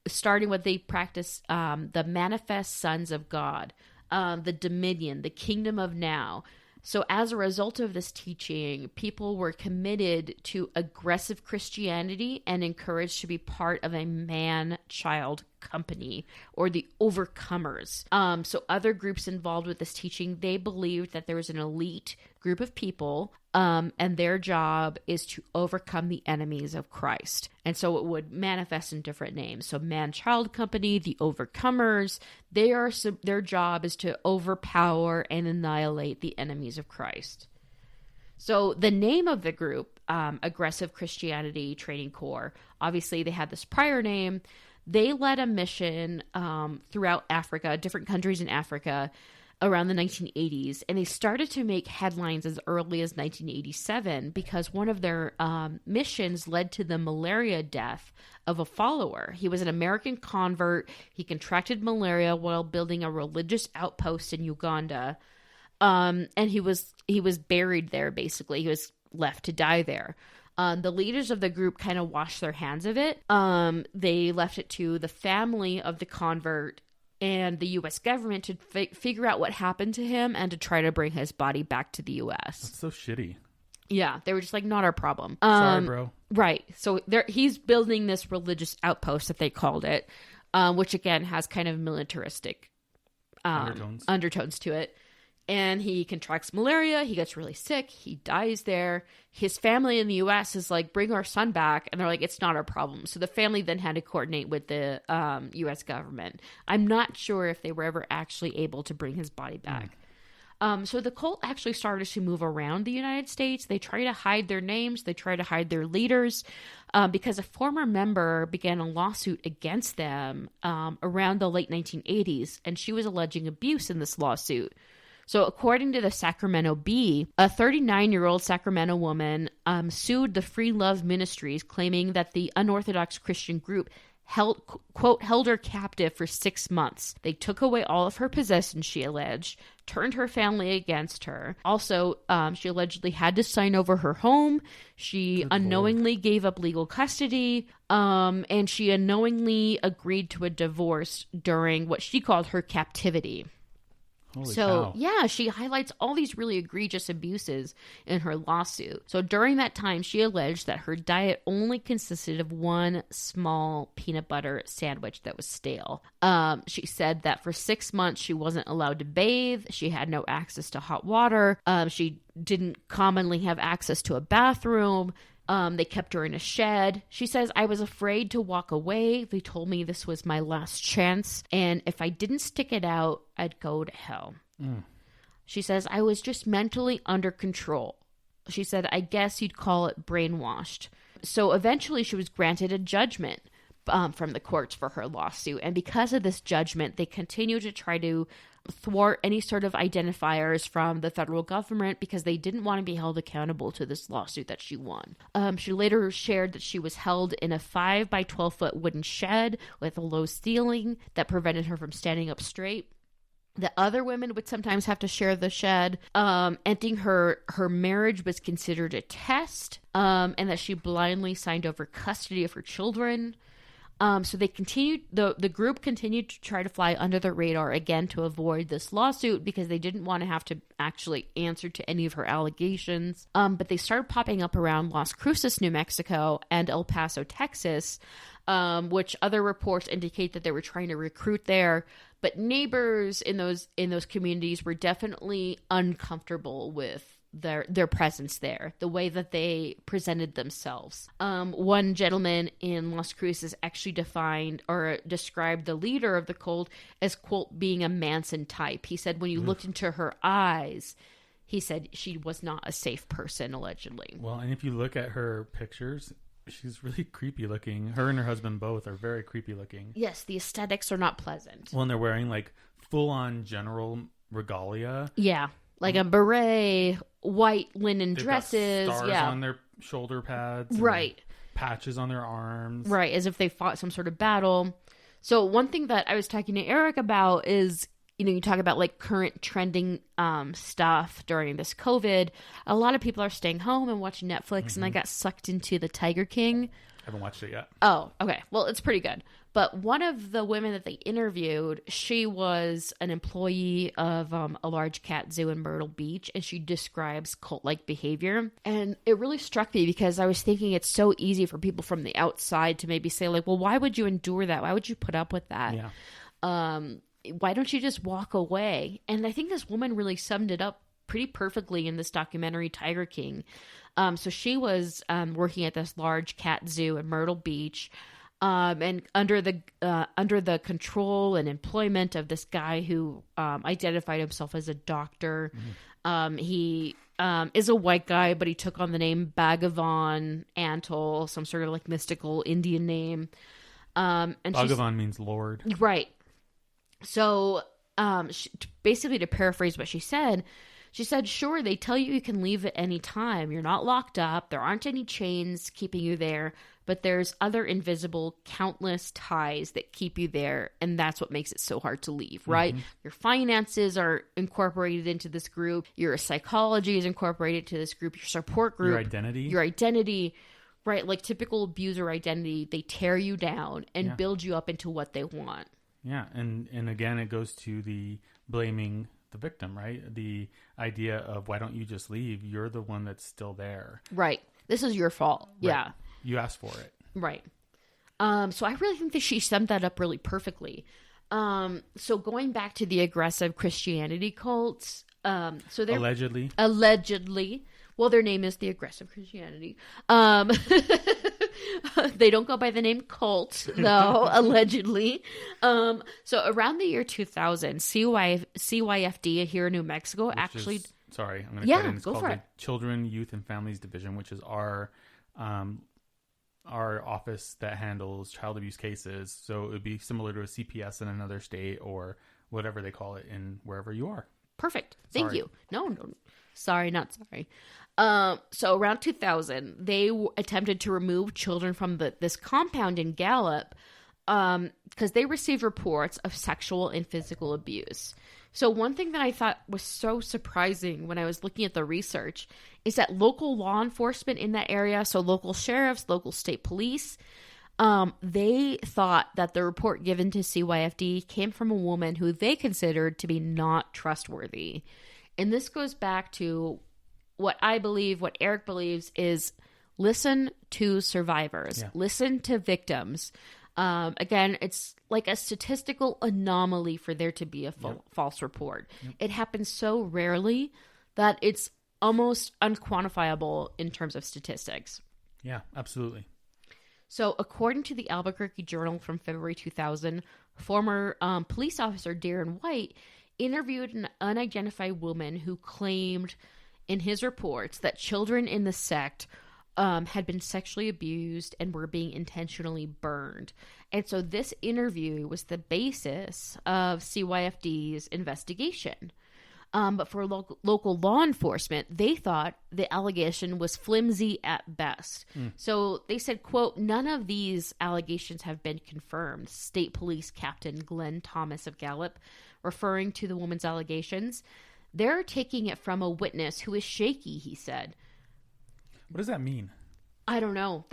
starting what they practice, the manifest sons of God, the dominion, the kingdom of now. So as a result of this teaching, people were committed to aggressive Christianity and encouraged to be part of a man-child company, or the overcomers. So other groups involved with this teaching, they believed that there was an elite group of people, and their job is to overcome the enemies of Christ. And so it would manifest in different names. So man-child company, the overcomers, their job is to overpower and annihilate the enemies of Christ. So the name of the group, Aggressive Christianity Training Corps, obviously they had this prior name. They led a mission throughout Africa, different countries in Africa, around the 1980s, and they started to make headlines as early as 1987 because one of their missions led to the malaria death of a follower. He was an American convert. He contracted malaria while building a religious outpost in Uganda, and he was buried there, basically. He was left to die there. The leaders of the group kind of washed their hands of it. They left it to the family of the convert and the U.S. government to figure out what happened to him and to try to bring his body back to the U.S. That's so shitty. Yeah, they were just not our problem. Sorry, bro. Right. So he's building this religious outpost that they called it, which again has kind of militaristic undertones to it. And he contracts malaria. He gets really sick. He dies there. His family in the U.S. is bring our son back. And they're it's not our problem. So the family then had to coordinate with the U.S. government. I'm not sure if they were ever actually able to bring his body back. So the cult actually started to move around the United States. They try to hide their names. They try to hide their leaders because a former member began a lawsuit against them around the late 1980s. And she was alleging abuse in this lawsuit. So according to the Sacramento Bee, a 39-year-old Sacramento woman sued the Free Love Ministries, claiming that the unorthodox Christian group held her captive for 6 months. They took away all of her possessions, she alleged, turned her family against her. Also, she allegedly had to sign over her home. She unknowingly gave up legal custody, and she unknowingly agreed to a divorce during what she called her captivity. Holy So, cow. yeah, she highlights all these really egregious abuses in her lawsuit. So, during that time, she alleged that her diet only consisted of one small peanut butter sandwich that was stale. She said that for 6 months, she wasn't allowed to bathe. She had no access to hot water. She didn't commonly have access to a bathroom. They kept her in a shed. She says, I was afraid to walk away. They told me this was my last chance. And if I didn't stick it out, I'd go to hell. She says, I was just mentally under control. She said, I guess you'd call it brainwashed. So eventually she was granted a judgment from the courts for her lawsuit. And because of this judgment, they continue to try to thwart any sort of identifiers from the federal government because they didn't want to be held accountable to this lawsuit that she won. She later shared that she was held in a 5 by 12 foot wooden shed with a low ceiling that prevented her from standing up straight. The other women would sometimes have to share the shed. Ending her marriage was considered a test, and that she blindly signed over custody of her children. So they continued, the group continued to try to fly under the radar again to avoid this lawsuit because they didn't want to have to actually answer to any of her allegations. But they started popping up around Las Cruces, New Mexico, and El Paso, Texas, which other reports indicate that they were trying to recruit there. But neighbors in those communities were definitely uncomfortable with their presence there, the way that they presented themselves. One gentleman in Las Cruces actually defined or described the leader of the cult as, quote, being a Manson type. He said when you looked into her eyes, he said she was not a safe person, allegedly. Well, and if you look at her pictures, she's really creepy looking. Her and her husband both are very creepy looking. Yes, the aesthetics are not pleasant. Well, and they're wearing like full-on general regalia. Yeah, like a beret, white linen They've dresses. got stars yeah, on their shoulder pads. right. Patches on their arms. Right, as if they fought some sort of battle. So one thing that I was talking to Eric about is, you talk about like current trending stuff during this COVID. A lot of people are staying home and watching Netflix, and I got sucked into the Tiger King. I haven't watched it yet. Oh, okay. Well, it's pretty good. But one of the women that they interviewed, she was an employee of a large cat zoo in Myrtle Beach, and she describes cult-like behavior. And it really struck me because I was thinking it's so easy for people from the outside to maybe say, like, well, why would you endure that? Why would you put up with that? Yeah. Why don't you just walk away? And I think this woman really summed it up pretty perfectly in this documentary, Tiger King. So she was working at this large cat zoo in Myrtle Beach, and under the control and employment of this guy who identified himself as a doctor. He is a white guy, but he took on the name Bhagavan Antle, some sort of like mystical Indian name. And Bhagavan means Lord. Right. So basically, to paraphrase what she said, sure, they tell you can leave at any time. You're not locked up. There aren't any chains keeping you there. But there's other invisible, countless ties that keep you there. And that's what makes it so hard to leave, right? Your finances are incorporated into this group. Your psychology is incorporated into this group. Your support group. Your identity. Right? Like typical abuser identity. They tear you down and build you up into what they want. Yeah. And again, it goes to the blaming the victim, right? The idea of why don't you just leave? You're the one that's still there. Right. This is your fault. Right. Yeah. You asked for it. Right. So I really think that she summed that up really perfectly. So going back to the aggressive Christianity cults, so they're allegedly, well, their name is the aggressive Christianity. They don't go by the name cult, though, allegedly. So around the year 2000, CYFD here in New Mexico I'm going to cut in. It's called the Children, Youth, and Families Division, which is our office that handles child abuse cases. So it would be similar to a CPS in another state or whatever they call it in wherever you are. Perfect. Thank you. No. Sorry, not sorry. So around 2000, they attempted to remove children from this compound in Gallup because they received reports of sexual and physical abuse. So one thing that I thought was so surprising when I was looking at the research is that local law enforcement in that area, so local sheriffs, local state police, They thought that the report given to CYFD came from a woman who they considered to be not trustworthy. And this goes back to what I believe, what Eric believes, is listen to survivors, listen to victims. Again, it's like a statistical anomaly for there to be a false report. It happens so rarely that it's almost unquantifiable in terms of statistics. Yeah, absolutely. So according to the Albuquerque Journal from February 2000, former police officer Darren White interviewed an unidentified woman who claimed in his reports that children in the sect had been sexually abused and were being intentionally burned. And so this interview was the basis of CYFD's investigation. But for local law enforcement, they thought the allegation was flimsy at best. So they said, quote, none of these allegations have been confirmed. State Police Captain Glenn Thomas of Gallup, referring to the woman's allegations, they're taking it from a witness who is shaky, he said. What does that mean? I don't know.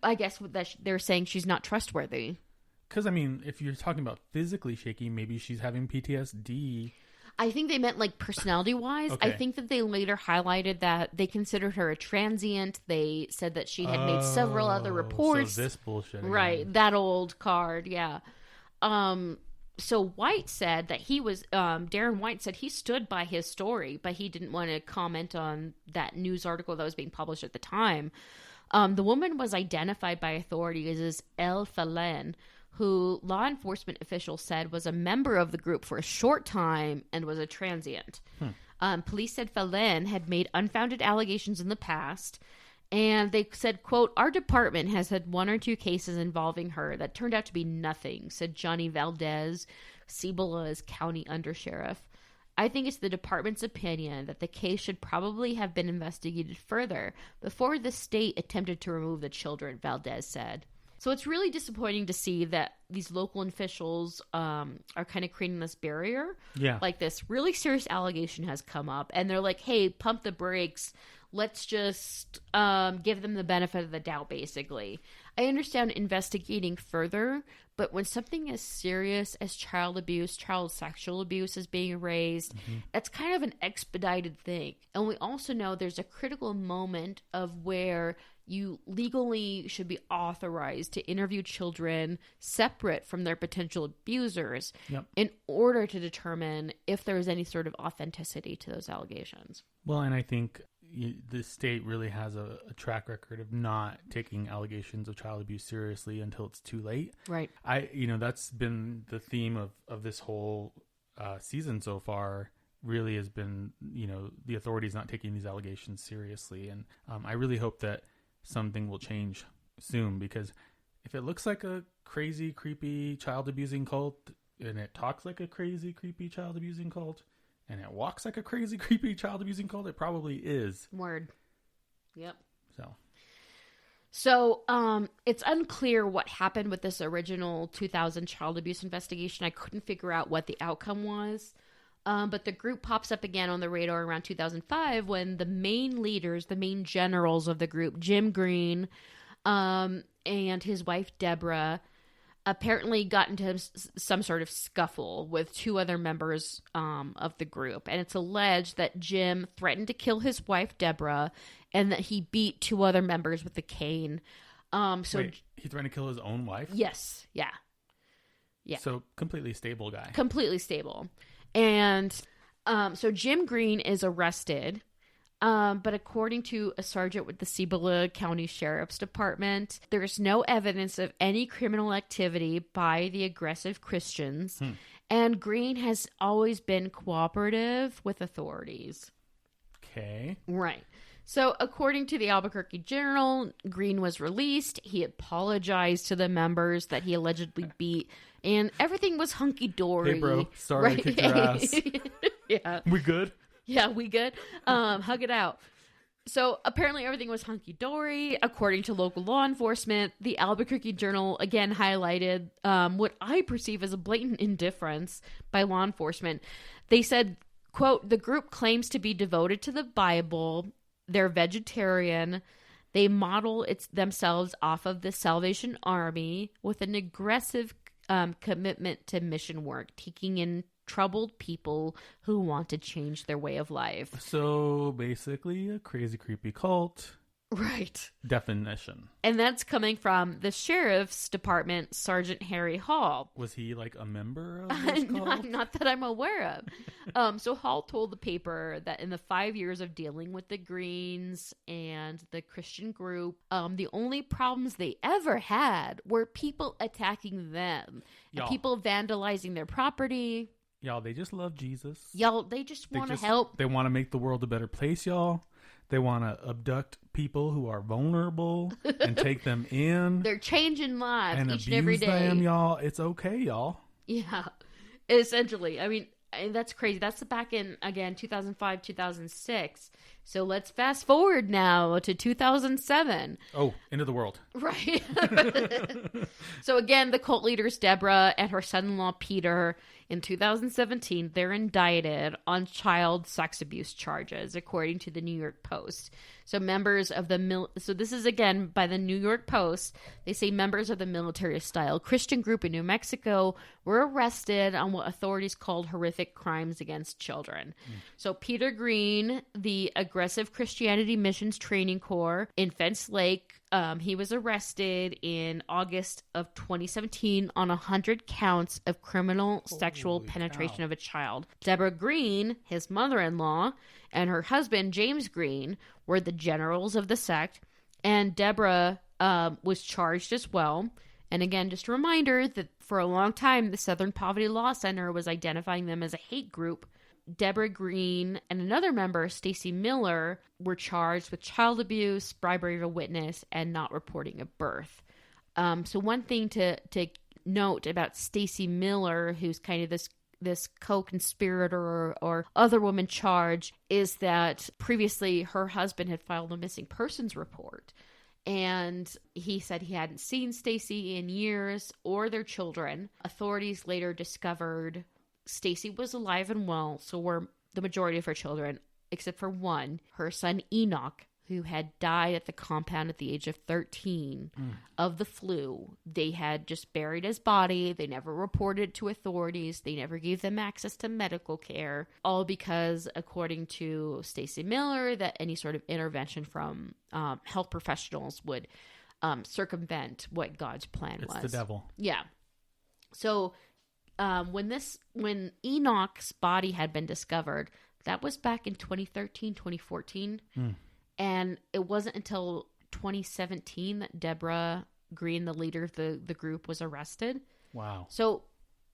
I guess that they're saying she's not trustworthy. Because, I mean, if you're talking about physically shaky, maybe she's having PTSD. I think they meant like personality-wise. Okay. I think that they later highlighted that they considered her a transient. They said that she had made several other reports. So this bullshit again. Right, that old card, yeah. So White said that he was, Darren White said he stood by his story, but he didn't want to comment on that news article that was being published at the time. The woman was identified by authorities as El Falen, who law enforcement officials said was a member of the group for a short time and was a transient. Police said Falen had made unfounded allegations in the past, and they said, quote, our department has had one or two cases involving her that turned out to be nothing, said Johnny Valdez, Cibola's county undersheriff. I think it's the department's opinion that the case should probably have been investigated further before the state attempted to remove the children, Valdez said. So it's really disappointing to see that these local officials are kind of creating this barrier. Yeah. Like this really serious allegation has come up, and they're like, hey, pump the brakes. Let's just give them the benefit of the doubt, basically. I understand investigating further, but when something as serious as child abuse, child sexual abuse is being raised, that's kind of an expedited thing. And we also know there's a critical moment of where you legally should be authorized to interview children separate from their potential abusers in order to determine if there is any sort of authenticity to those allegations. Well, and I think the state really has a track record of not taking allegations of child abuse seriously until it's too late. Right. That's been the theme of this whole season so far. Really has been, the authorities not taking these allegations seriously. And I really hope that something will change soon, because if it looks like a crazy, creepy child abusing cult, and it talks like a crazy, creepy child abusing cult, and it walks like a crazy, creepy child abusing cult, it probably is. Word. Yep. So it's unclear what happened with this original 2000 child abuse investigation. I couldn't figure out what the outcome was. But the group pops up again on the radar around 2005 when the main leaders, the main generals of the group, Jim Green and his wife Deborah, apparently got into some sort of scuffle with two other members of the group. And it's alleged that Jim threatened to kill his wife Deborah and that he beat two other members with a cane. Wait, he threatened to kill his own wife? Yes. Yeah. So completely stable guy. Completely stable. And so Jim Green is arrested, but according to a sergeant with the Cibola County Sheriff's Department, there's no evidence of any criminal activity by the aggressive Christians, and Green has always been cooperative with authorities. Okay. Right. So according to the Albuquerque Journal, Green was released. He apologized to the members that he allegedly beat, and everything was hunky-dory. Hey, bro. Sorry I kicked your ass. Yeah. We good? Yeah, we good. Hug it out. So apparently everything was hunky-dory. According to local law enforcement, the Albuquerque Journal again highlighted what I perceive as a blatant indifference by law enforcement. They said, quote, the group claims to be devoted to the Bible. They're vegetarian. They model themselves off of the Salvation Army with an aggressive commitment to mission work, taking in troubled people who want to change their way of life. So basically a crazy, creepy cult. Right. Definition. And that's coming from the Sheriff's Department, Sergeant Harry Hall. Was he like a member of this cult? Not that I'm aware of. So Hall told the paper that in the 5 years of dealing with the Greens and the Christian group, the only problems they ever had were people attacking them. And people vandalizing their property. Y'all, they just love Jesus. Y'all, they just want to help. They want to make the world a better place, y'all. They want to abduct people who are vulnerable and take them in. They're changing lives and each and every day. Them, y'all. It's okay, y'all. Yeah, essentially. I mean, that's crazy. That's back in, again, 2005, 2006. So let's fast forward now to 2007. Oh, end of the world. Right. So again, the cult leaders, Deborah and her son-in-law, Peter, in 2017, they're indicted on child sex abuse charges, according to the New York Post. So members of so this is again by the New York Post. They say members of the military-style Christian group in New Mexico were arrested on what authorities called horrific crimes against children. So Peter Green, the Aggressive Christianity Missions Training Corps in Fence Lake, he was arrested in August of 2017 on 100 counts of criminal sexual penetration of a child. Deborah Green, his mother-in-law, and her husband, James Green, were the generals of the sect, and Deborah was charged as well. And again, just a reminder that for a long time, the Southern Poverty Law Center was identifying them as a hate group. Deborah Green and another member, Stacy Miller, were charged with child abuse, bribery of a witness, and not reporting a birth. So one thing to note about Stacy Miller, who's kind of this co-conspirator or other woman charged, is that previously her husband had filed a missing persons report. And he said he hadn't seen Stacy in years or their children. Authorities later discovered Stacy was alive and well, so were the majority of her children, except for one, her son Enoch, who had died at the compound at the age of 13 of the flu. They had just buried his body. They never reported it to authorities. They never gave them access to medical care, all because, according to Stacy Miller, that any sort of intervention from health professionals would circumvent what God's plan was. It's the devil. Yeah. So when Enoch's body had been discovered, that was back in 2013, 2014. And it wasn't until 2017 that Deborah Green, the leader of the group, was arrested. Wow. So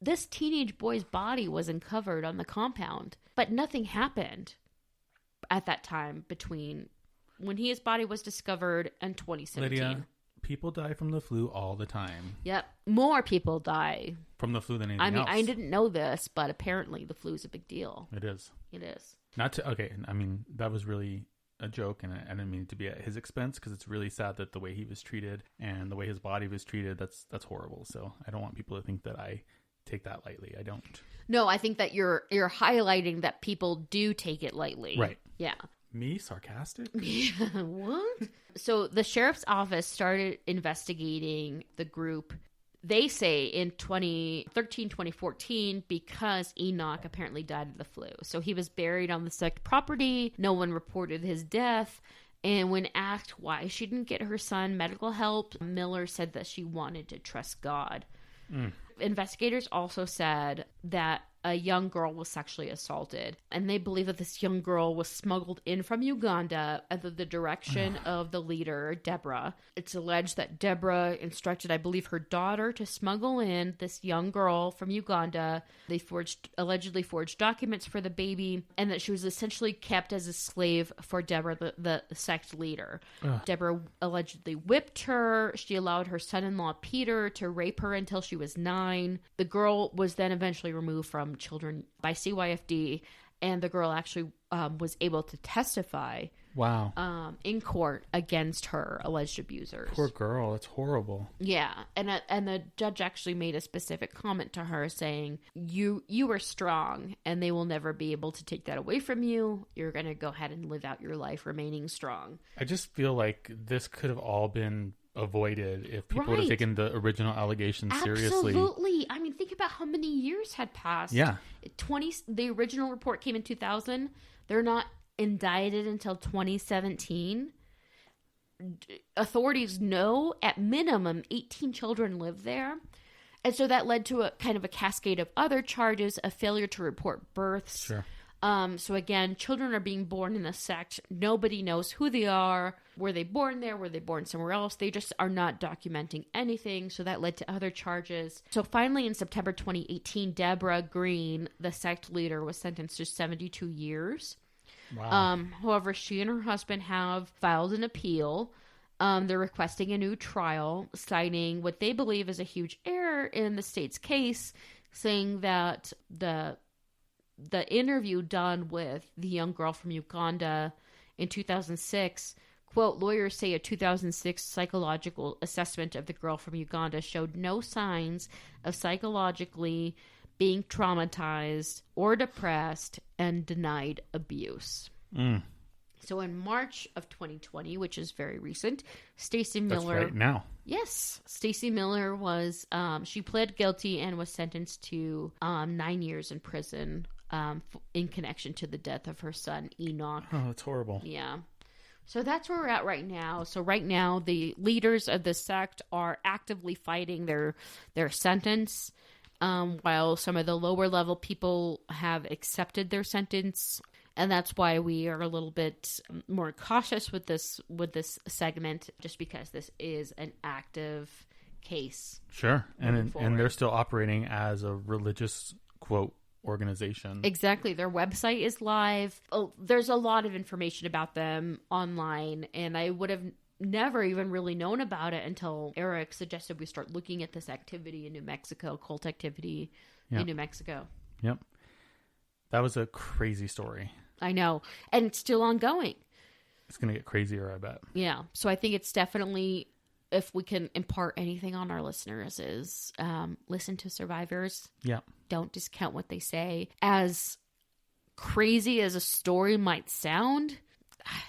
this teenage boy's body was uncovered on the compound, but nothing happened at that time between when his body was discovered and 2017. Lydia, people die from the flu all the time. Yep. More people die from the flu than anything else. I didn't know this, but apparently the flu is a big deal. It is. It is. Okay. I mean, that was really a joke, and I didn't mean it to be at his expense, because it's really sad that the way he was treated and the way his body was treated, that's horrible. So I don't want people to think that I take that lightly. I don't. No, I think that you're highlighting that people do take it lightly. Right. Yeah. Me? Sarcastic? What? So the sheriff's office started investigating the group, they say, in 2013, 2014, because Enoch apparently died of the flu. So he was buried on the sect property. No one reported his death. And when asked why she didn't get her son medical help, Miller said that she wanted to trust God. Investigators also said that a young girl was sexually assaulted, and they believe that this young girl was smuggled in from Uganda under the direction of the leader, Deborah. It's alleged that Deborah instructed, I believe, her daughter to smuggle in this young girl from Uganda. They allegedly forged documents for the baby, and that she was essentially kept as a slave for Deborah, the sect leader. Deborah allegedly whipped her. She allowed her son-in-law, Peter, to rape her until she was 9. The girl was then eventually removed from children by CYFD, and the girl actually was able to testify Wow. in court against her alleged abusers. Poor girl. That's horrible. Yeah, and the judge actually made a specific comment to her saying, you are strong, and they will never be able to take that away from you. You're going to go ahead and live out your life remaining strong. I just feel like this could have all been avoided if people would have taken the original allegations seriously. Absolutely. I mean, think about how many years had passed. Yeah. The original report came in 2000. They're not indicted until 2017. Authorities know at minimum 18 children live there. And so that led to a kind of a cascade of other charges, a failure to report births. Sure. So again, children are being born in the sect. Nobody knows who they are. Were they born there? Were they born somewhere else? They just are not documenting anything. So that led to other charges. So finally, in September 2018, Deborah Green, the sect leader, was sentenced to 72 years. Wow. However, she and her husband have filed an appeal. They're requesting a new trial, citing what they believe is a huge error in the state's case, saying that the interview done with the young girl from Uganda in 2006, quote, lawyers say a 2006 psychological assessment of the girl from Uganda showed no signs of psychologically being traumatized or depressed and denied abuse. So in March of 2020, which is very recent, Stacey Miller... That's right now. Yes. Stacey Miller was... she pled guilty and was sentenced to 9 years in prison in connection to the death of her son, Enoch. Oh, that's horrible. Yeah. So that's where we're at right now. So right now, the leaders of the sect are actively fighting their sentence, while some of the lower level people have accepted their sentence. And that's why we are a little bit more cautious with this segment, just because this is an active case. Sure. And they're still operating as a religious, quote, organization. Exactly. Their website is live. Oh, there's a lot of information about them online, and I would have never even really known about it until Eric suggested we start looking at this activity in New Mexico, cult activity in New Mexico. Yep. That was a crazy story. I know. And it's still ongoing. It's going to get crazier, I bet. Yeah. So I think it's definitely, if we can impart anything on our listeners, is listen to survivors. Yeah. Don't discount what they say. As crazy as a story might sound,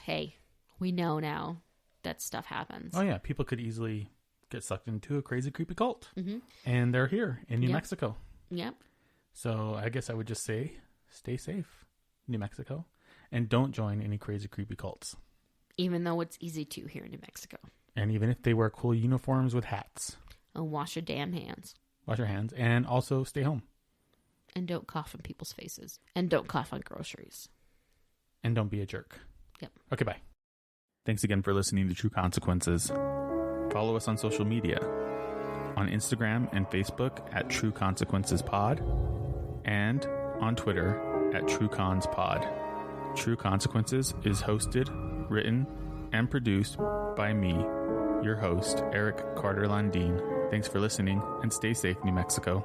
hey, we know now that stuff happens. Oh, yeah. People could easily get sucked into a crazy, creepy cult. Mm-hmm. And they're here in New Mexico. Yep. So I guess I would just say, stay safe, New Mexico. And don't join any crazy, creepy cults. Even though it's easy to here in New Mexico. And even if they wear cool uniforms with hats. Oh, wash your damn hands. Wash your hands. And also stay home. And don't cough in people's faces. And don't cough on groceries. And don't be a jerk. Yep. Okay, bye. Thanks again for listening to True Consequences. Follow us on social media. On Instagram and Facebook at True Consequences Pod. And on Twitter at TrueConsPod. True Consequences is hosted, written, and produced by me, your host, Eric Carter-Landin. Thanks for listening, and stay safe, New Mexico.